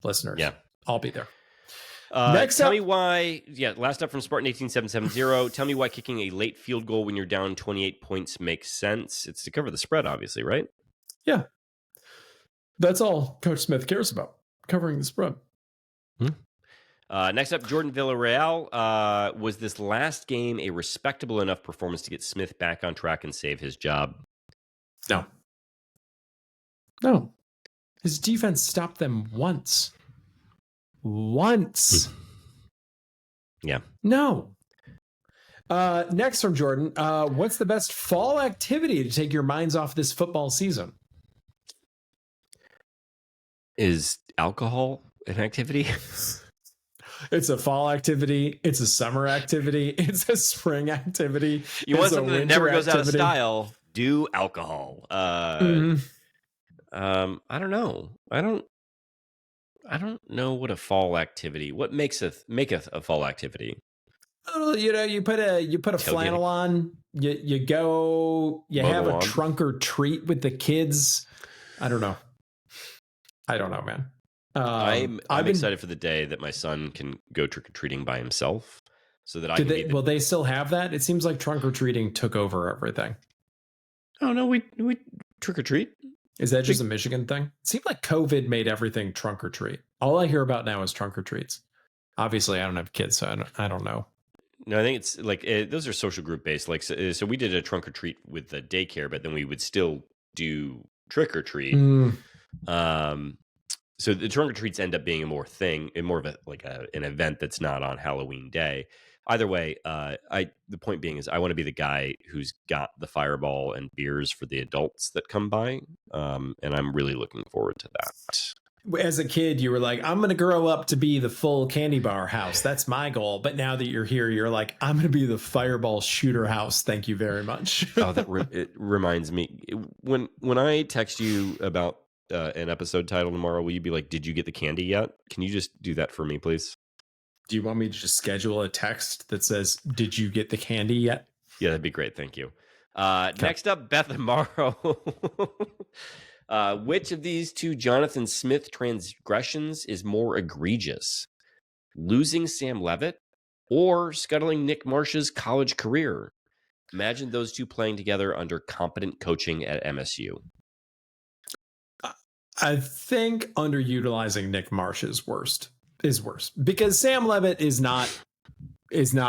listeners. Yeah. I'll be there. Next tell me why, last up from Spartan 18770, tell me why kicking a late field goal when you're down 28 points makes sense. It's to cover the spread, obviously, right? Yeah. That's all Coach Smith cares about, covering the spread. Next up, Jordan Villarreal. Was this last game a respectable enough performance to get Smith back on track and save his job? No. His defense stopped them once. Yeah. No. Next from Jordan, what's the best fall activity to take your minds off this football season? Is alcohol an activity? It's a fall activity. It's a summer activity. It's a spring activity. You want something that never goes out of style? Do alcohol. I don't know. I don't know what a fall activity. What makes a fall activity? You put a flannel on. You go. You have a trunk or treat with the kids. I don't know, man. I'm excited for the day that my son can go trick or treating by himself, so that will they still have that? It seems like trunk or treating took over everything. Oh no, we trick or treat. Is that just a Michigan thing? It seemed like COVID made everything trunk or treat. All I hear about now is trunk or treats. Obviously, I don't have kids, so I don't know. No, I think it's like those are social group based. Like, so we did a trunk or treat with the daycare, but then we would still do trick or treat. So the trunk or treats end up being more of an event that's not on Halloween day. Either way, the point being is I want to be the guy who's got the fireball and beers for the adults that come by, and I'm really looking forward to that. As a kid, you were like, I'm going to grow up to be the full candy bar house. That's my goal. But now that you're here, you're like, I'm going to be the fireball shooter house. Thank you very much. It reminds me, when I text you about an episode title tomorrow, will you be like, did you get the candy yet? Can you just do that for me, please? Do you want me to just schedule a text that says, did you get the candy yet? Yeah, that'd be great. Thank you. Next up, Beth and Morrow. Which of these two Jonathan Smith transgressions is more egregious? Losing Sam Levitt or scuttling Nick Marsh's college career? Imagine those two playing together under competent coaching at MSU. I think underutilizing Nick Marsh is worse because Sam Levitt is not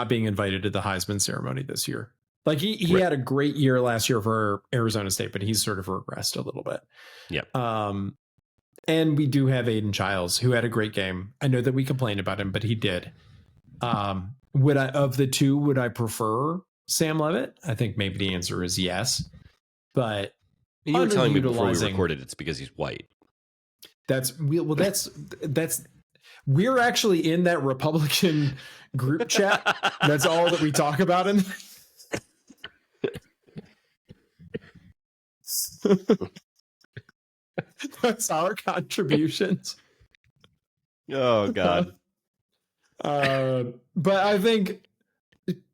being invited to the Heisman ceremony this year. Like he right. had a great year last year for Arizona State, but he's sort of regressed a little bit. Yeah. And we do have Aiden Childs, who had a great game. I know that we complained about him, but he did. Would I prefer Sam Levitt? I think maybe the answer is yes. But you were telling me before we recorded it's because he's white. We're actually in that Republican group chat. That's all that we talk about in. That's our contributions. Oh God. But I think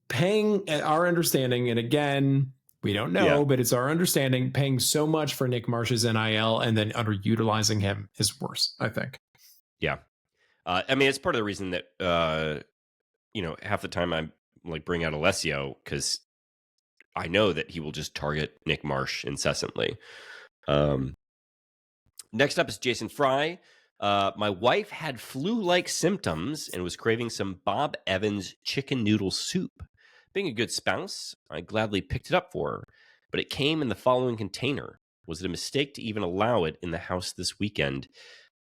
paying at our understanding, and again, we don't know, but it's our understanding, paying so much for Nick Marsh's NIL and then underutilizing him is worse, I think. Yeah. I mean, it's part of the reason that, half the time I like bring out Alessio because I know that he will just target Nick Marsh incessantly. Next up is Jason Fry. My wife had flu-like symptoms and was craving some Bob Evans chicken noodle soup. Being a good spouse, I gladly picked it up for her, but it came in the following container. Was it a mistake to even allow it in the house this weekend?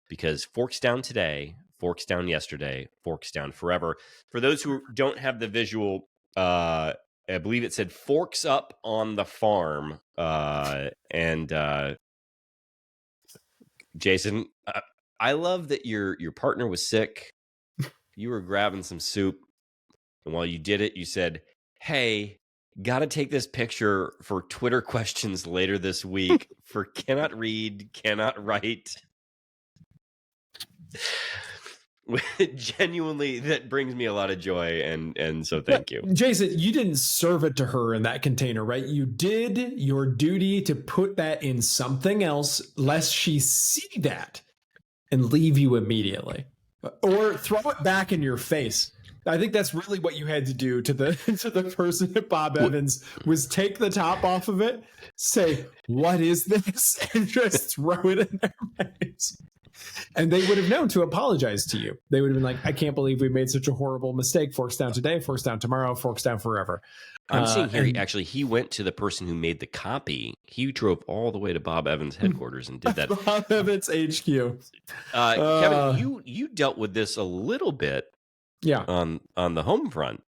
Because forks down today, forks down yesterday, forks down forever. For those who don't have the visual, I believe it said forks up on the farm. Jason, I love that your partner was sick. You were grabbing some soup. And while you did it, you said, hey, got to take this picture for Twitter questions later this week for cannot read, cannot write. Genuinely, that brings me a lot of joy. And so thank you. Jason, you didn't serve it to her in that container, right? You did your duty to put that in something else, lest she see that and leave you immediately. Or throw it back in your face. I think that's really what you had to do to the person at Bob Evans was take the top off of it, say, what is this? And just throw it in their face. And they would have known to apologize to you. They would have been like, I can't believe we made such a horrible mistake. Forks down today, forks down tomorrow, forks down forever. I'm seeing here, he went to the person who made the copy. He drove all the way to Bob Evans headquarters and did that. Bob Evans HQ. Kevin, you dealt with this a little bit. Yeah. On the home front.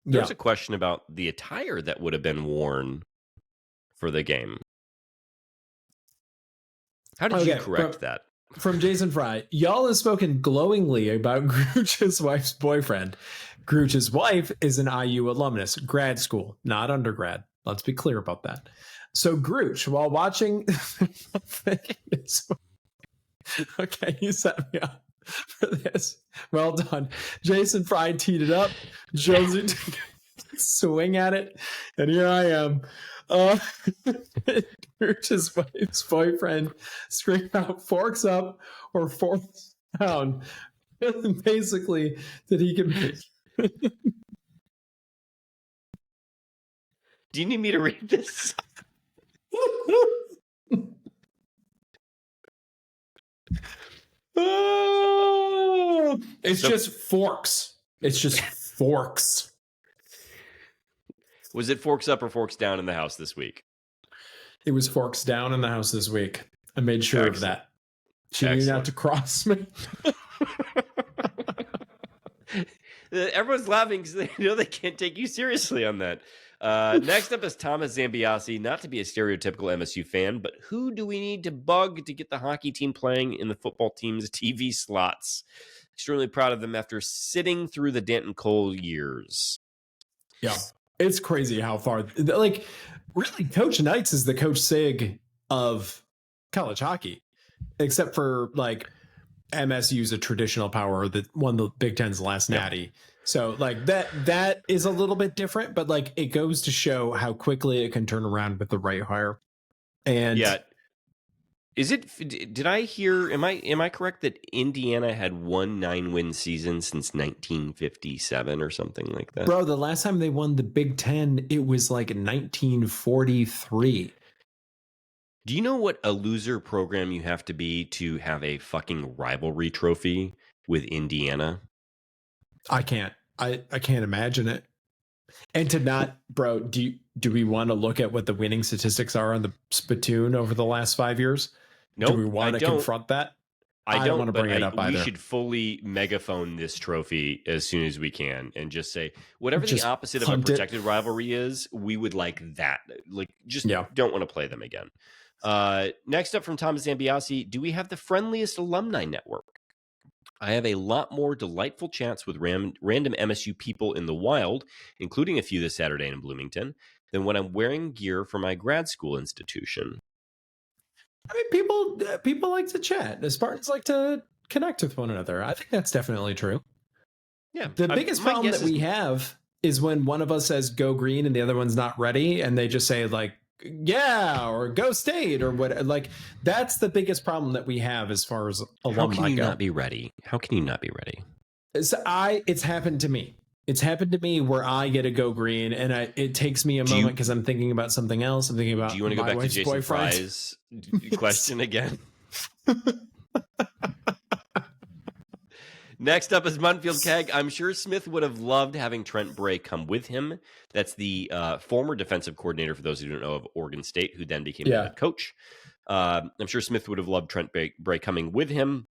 There's a question about the attire that would have been worn for the game. How did you correct that? From Jason Fry, y'all have spoken glowingly about Grooch's wife's boyfriend. Grooch's wife is an IU alumnus, grad school, not undergrad. Let's be clear about that. So Grooch, while watching, okay, you set me up for this. Well done. Jason Fry teed it up. Josie took a swing at it, and here I am. Grooch's wife's boyfriend screamed out, "Forks up" or "Forks down." Basically, that he can. Do you need me to read this? It's just forks. It's just forks. Was it forks up or forks down in the house this week? It was forks down in the house this week. I made sure of that. She knew not to cross me. Everyone's laughing because they know they can't take you seriously on that. Next up is Thomas Zambiasi. Not to be a stereotypical MSU fan, but who do we need to bug to get the hockey team playing in the football team's TV slots? Extremely proud of them after sitting through the Danton Cole years. Yeah, it's crazy how far. Like, really, Coach Knights is the Coach Sig of college hockey, except for like MSU's a traditional power that won the Big Ten's last natty. So like that is a little bit different, but like it goes to show how quickly it can turn around with the right hire. And yeah, is it? Did I hear? Am I correct that Indiana had one 9-win season since 1957 or something like that? Bro, the last time they won the Big Ten, it was like 1943. Do you know what a loser program you have to be to have a fucking rivalry trophy with Indiana? I can't. I can't imagine it. And to not, bro, do we want to look at what the winning statistics are on the spittoon over the last 5 years? No, nope, do we want to confront that? I don't want to bring it up either. We should fully megaphone this trophy as soon as we can and just say whatever the opposite of a protected rivalry is, we would like that. Like, just don't want to play them again. Next up from Thomas Zambiasi, do we have the friendliest alumni network? I have a lot more delightful chats with random MSU people in the wild, including a few this Saturday in Bloomington, than when I'm wearing gear for my grad school institution. I mean, people like to chat. The Spartans like to connect with one another. I think that's definitely true. Yeah. The biggest problem that we have is when one of us says go green and the other one's not ready, and they just say like, yeah, or go state or what. Like, that's the biggest problem that we have as far as alumni go. How can you not be ready? How can you not be ready? It's happened to me. It's happened to me where I get a go green and it takes me a moment because I'm thinking about something else. I'm thinking about. Do you want to go back to Jason Fry's question again? Next up is Munfield Keg. I'm sure Smith would have loved having Trent Bray come with him. That's the former defensive coordinator, for those who don't know, of Oregon State, who then became the head coach. I'm sure Smith would have loved Trent Bray coming with him.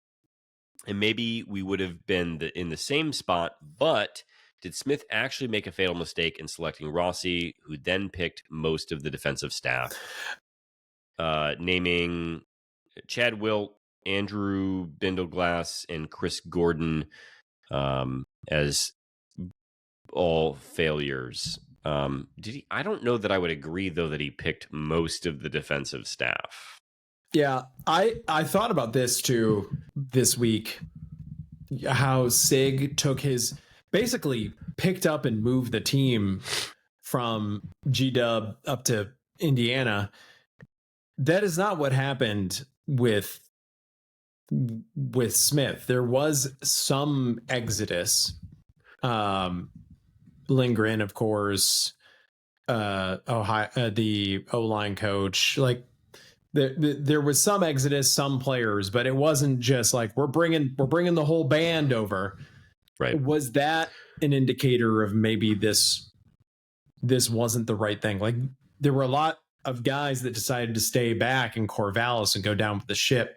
And maybe we would have been in the same spot. But did Smith actually make a fatal mistake in selecting Rossi, who then picked most of the defensive staff? Naming Chad Wilt, Andrew Bindleglass, and Chris Gordon as all failures. Did he? I don't know that I would agree, though, that he picked most of the defensive staff. Yeah, I thought about this too this week. How Sig took basically picked up and moved the team from G-Dub up to Indiana. That is not what happened with Smith. There was some exodus. Lindgren, of course, the O-line coach, like there was some exodus, some players, but it wasn't just like we're bringing the whole band over. Right. Was that an indicator of maybe this wasn't the right thing? Like, there were a lot of guys that decided to stay back in Corvallis and go down with the ship.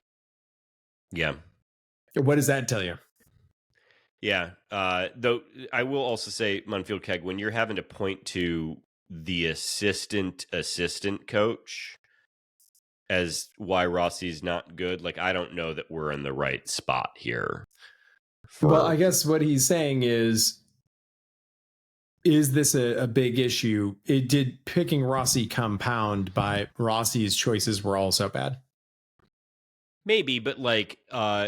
Yeah. What does that tell you? Yeah. Though I will also say, Munfield Keg, when you're having to point to the assistant coach as why Rossi's not good, like, I don't know that we're in the right spot here. Well, I guess what he's saying is is this a big issue? It did picking Rossi compound by Rossi's choices were all so bad? Maybe, but like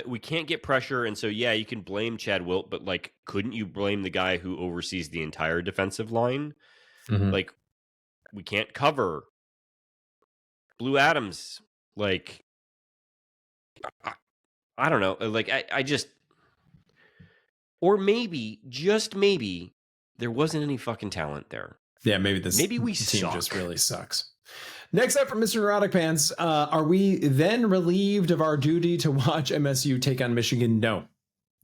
we can't get pressure, and so yeah, you can blame Chad Wilt, but like, couldn't you blame the guy who oversees the entire defensive line? Mm-hmm. Like, we can't cover Blue Adams. Like, I don't know. Like, I just, or maybe, just maybe, there wasn't any fucking talent there. Yeah, maybe we team just really sucks. Next up from Mr. Neurotic Pants, are we then relieved of our duty to watch MSU take on Michigan? No.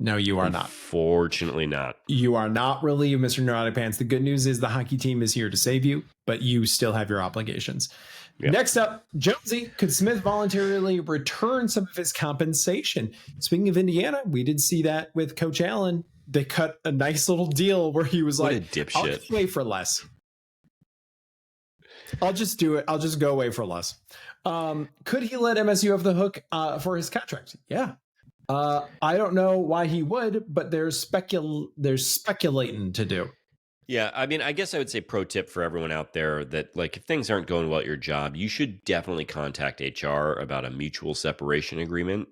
No, you are not. Fortunately not. You are not relieved, Mr. Neurotic Pants. The good news is the hockey team is here to save you, but you still have your obligations. Yep. Next up, Jonesy, could Smith voluntarily return some of his compensation? Speaking of Indiana, we did see that with Coach Allen. They cut a nice little deal where he was like, I'll just wait for less. I'll just do it. I'll just go away for less. Could he let MSU off the hook for his contract? Yeah. I don't know why he would, but there's speculating to do. Yeah, I mean, I guess I would say pro tip for everyone out there that, like, if things aren't going well at your job, you should definitely contact HR about a mutual separation agreement.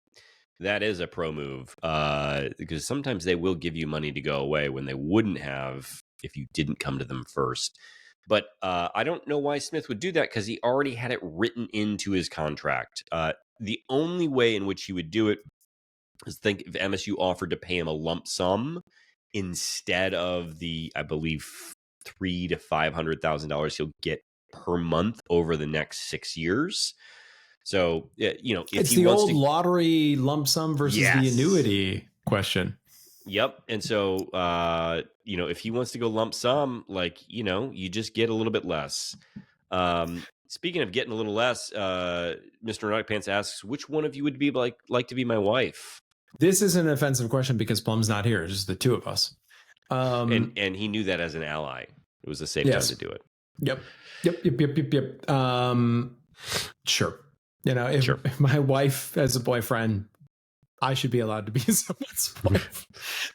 That is a pro move because sometimes they will give you money to go away when they wouldn't have if you didn't come to them first. But I don't know why Smith would do that because he already had it written into his contract. The only way in which he would do it is think if MSU offered to pay him a lump sum instead of the, I believe, $300,000 to $500,000 he'll get per month over the next 6 years. So, you know, if it's the old lottery lump sum versus the annuity question. Yep. And so, you know, if he wants to go lump sum, like, you know, you just get a little bit less. Speaking of getting a little less, Mr. Neurotic Pants asks, which one of you would be like to be my wife? This is an offensive question because Plum's not here. It's just the two of us. And he knew that as an ally. It was a safe time to do it. Yep. Sure. You know, if my wife has a boyfriend, I should be allowed to be someone's wife.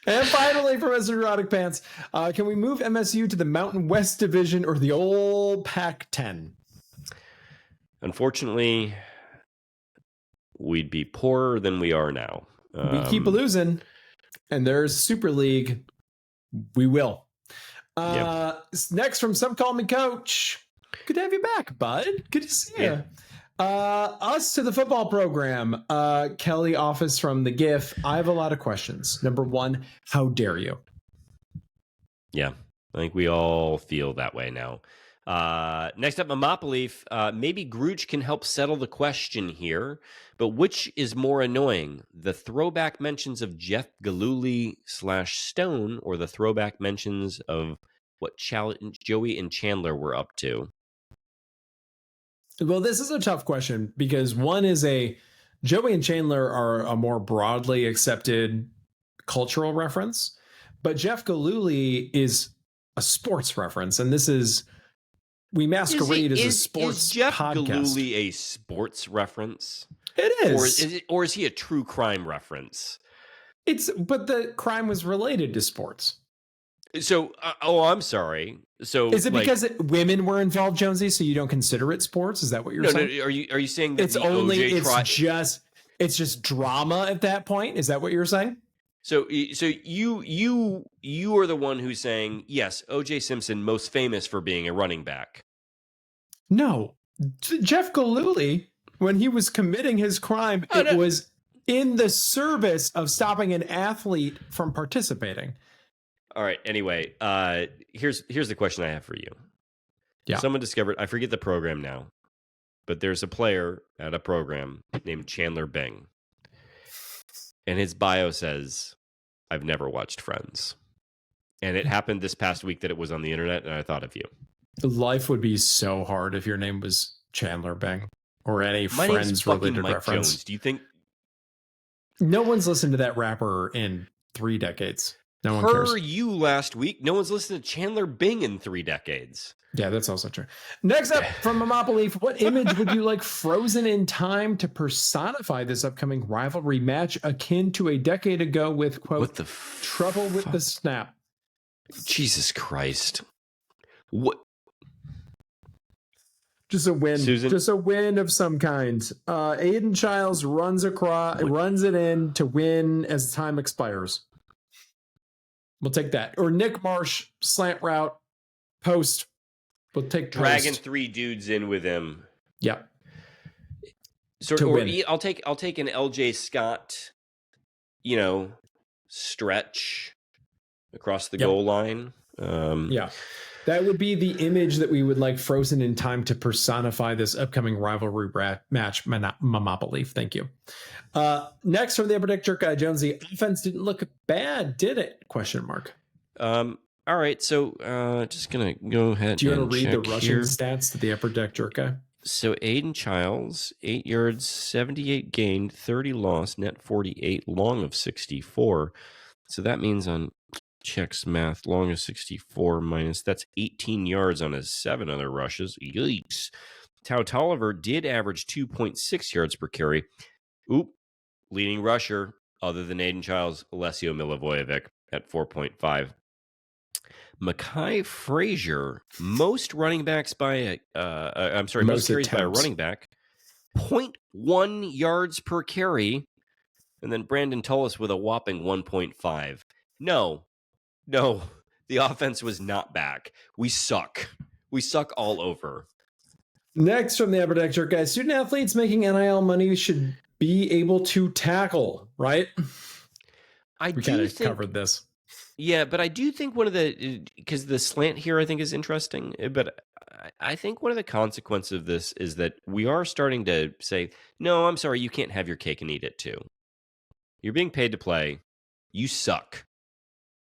And finally, for Mr. Neurotic Pants, can we move MSU to the Mountain West Division or the old Pac-10? Unfortunately, we'd be poorer than we are now. We keep losing, and there's Super League. We will. Next from Some Call Me Coach. Good to have you back, bud. Good to see you. Us to the football program. Kelly Office from the GIF. I have a lot of questions. Number one, how dare you? Yeah, I think we all feel that way now. Next up, Momopoly. Maybe Grooch can help settle the question here, but which is more annoying? The throwback mentions of Jeff Gillooly / Stone or the throwback mentions of what Joey and Chandler were up to? Well, this is a tough question because one is Joey and Chandler are a more broadly accepted cultural reference, but Jeff Gillooly is a sports reference. And this is, we masquerade as a sports podcast. Is Jeff Gillooly a sports reference? It is. Or is he a true crime reference? But the crime was related to sports. So, I'm sorry. So, is it because women were involved, Jonesy? So you don't consider it sports? Is that what you're saying? No. Are you saying that it's just drama at that point? Is that what you're saying? So you are the one who's saying yes. O.J. Simpson, most famous for being a running back. No, Jeff Gillooly, when he was committing his crime, it was in the service of stopping an athlete from participating. All right. Anyway, here's the question I have for you. Yeah. Someone discovered, I forget the program now, but there's a player at a program named Chandler Bing. And his bio says, I've never watched Friends. And it happened this past week that it was on the internet, and I thought of you. Life would be so hard if your name was Chandler Bing or any Friends-related reference. Jones. Do you think? No one's listened to that rapper in 3 decades. No one cares. You last week, no one's listened to Chandler Bing in 3 decades. Yeah, that's also true. Next up from Momopoly, what image would you like frozen in time to personify this upcoming rivalry match akin to a decade ago with, quote, trouble with the snap? Jesus Christ. What? Just a win. Susan? Just a win of some kind. Aiden Childs runs it in to win as time expires. We'll take that. Or Nick Marsh, slant route, post. We'll take dragging post. 3 dudes in with him. Yeah. So I'll take an LJ Scott, stretch across the goal line. Yeah. That would be the image that we would like frozen in time to personify this upcoming rivalry match, Monopoly. Thank you. Next from the Upper Deck Jerk Guy Jones, the offense didn't look bad, did it? Question mark. All right, so just gonna go ahead. Do you want to read the rushing here stats to the Upper Deck Jerk Guy? So Aiden Childs, 8 yards, 78 gained, 30 lost, net 48, long of 64. So that means on checks math, long of 64 minus, that's 18 yards on his 7 other rushes. Yikes. Tao Tolliver did average 2.6 yards per carry. Leading rusher, other than Aiden Childs, Alessio Milivojevic at 4.5. Mekhi Frazier, most running backs by most carries by a running back, 0.1 yards per carry, and then Brandon Tullis with a whopping 1.5. No, the offense was not back. We suck all over. Next from the Upper Deck Jerk Guys, student athletes making NIL money should be able to tackle, right? We kind of covered this. Yeah, but I do think because the slant here I think is interesting, but I think one of the consequences of this is that we are starting to say, no, I'm sorry, you can't have your cake and eat it too. You're being paid to play. You suck.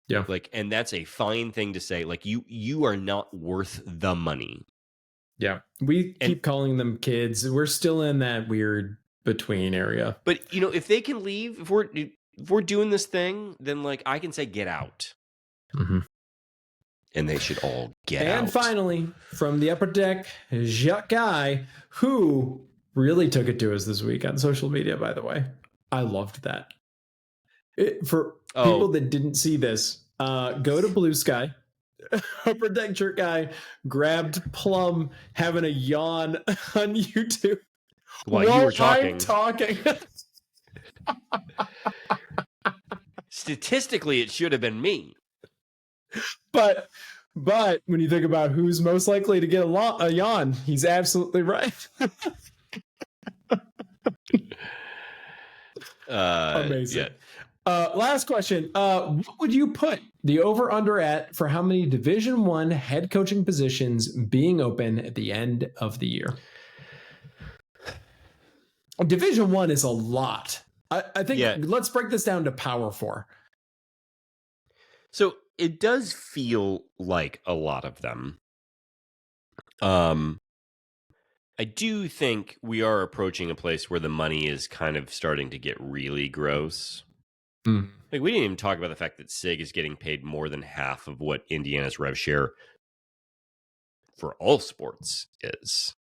Yeah. And that's a fine thing to say. You are not worth the money. Yeah. We keep calling them kids. We're still in that weird between area. But if they can leave, if we're doing this thing, then I can say get out. Mm-hmm. And they should all get out. And finally, from the Upper Deck, Jacques Guy, who really took it to us this week on social media, by the way. I loved that. For people that didn't see this, go to Blue Sky. Upper Deck Jerk Guy grabbed Plum having a yawn on YouTube while you were talking. I'm talking. Statistically, it should have been me. But when you think about who's most likely to get a yawn, he's absolutely right. Amazing. Yeah. Last question. What would you put the over-under at for how many Division I head coaching positions being open at the end of the year? Division I is a lot. I think let's break this down to Power 4. So it does feel like a lot of them. I do think we are approaching a place where the money is kind of starting to get really gross. Mm. We didn't even talk about the fact that SIG is getting paid more than half of what Indiana's rev share for all sports is.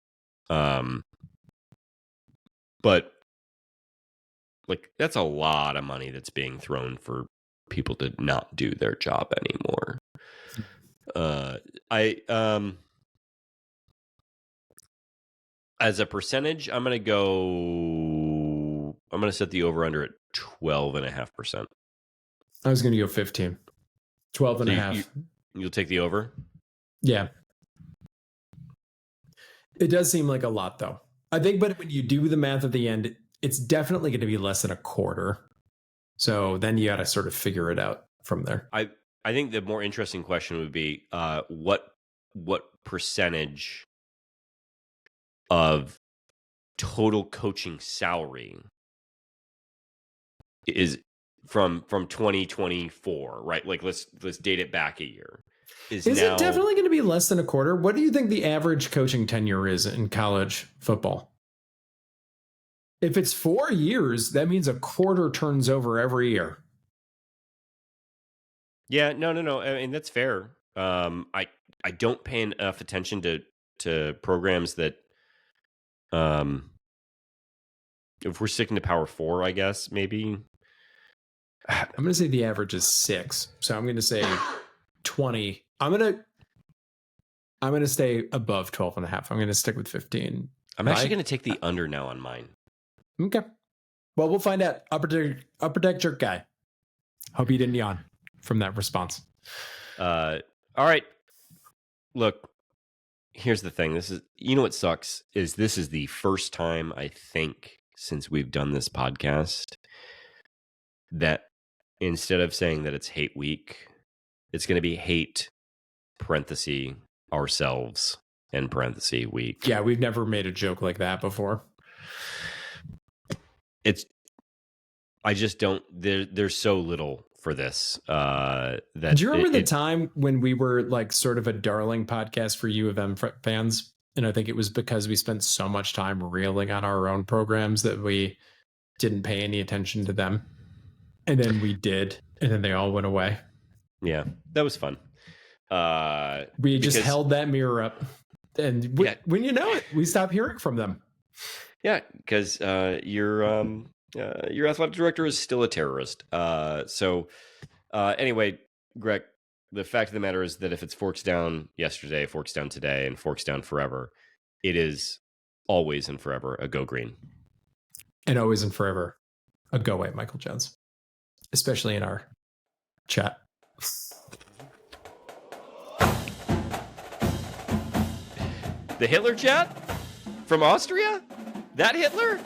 But that's a lot of money that's being thrown for people to not do their job anymore. As a percentage, I'm going to set the over under at 12.5%. I was going to go 15. 12.5. You'll take the over? Yeah. It does seem like a lot though. I think, but when you do the math at the end, it's definitely going to be less than a quarter. So then you got to sort of figure it out from there. I think the more interesting question would be what percentage of total coaching salary is from 2024, right? Let's date it back a year. Is it definitely going to be less than a quarter? What do you think the average coaching tenure is in college football? If it's 4 years, that means a quarter turns over every year. Yeah, no. I mean, that's fair. I don't pay enough attention to programs that, if we're sticking to Power 4, I guess maybe. I'm going to say the average is 6, so I'm going to say 20. I'm going to stay above 12.5. I'm going to stick with 15. I'm actually going to take the under now on mine. Okay. Well, we'll find out. Upper deck jerk guy. Hope you didn't yawn from that response. All right. Look, here's the thing. What sucks is this is the first time, I think, since we've done this podcast that instead of saying that it's hate week, it's going to be hate parenthesis ourselves and parenthesis week. Yeah, we've never made a joke like that before. I just don't. There's so little for this. That do you remember the time when we were like sort of a darling podcast for U of M fans? And I think it was because we spent so much time reeling on our own programs that we didn't pay any attention to them. And then we did. And then they all went away. Yeah, that was fun. We just held that mirror up. And when you know it, we stopped hearing from them. Yeah, because your athletic director is still a terrorist. Anyway, Greg, the fact of the matter is that if it's forks down yesterday, forks down today, and forks down forever, it is always and forever a go green. And always and forever a go away, Michael Jones. Especially in our chat. The Hitler chat? From Austria? That Hitler?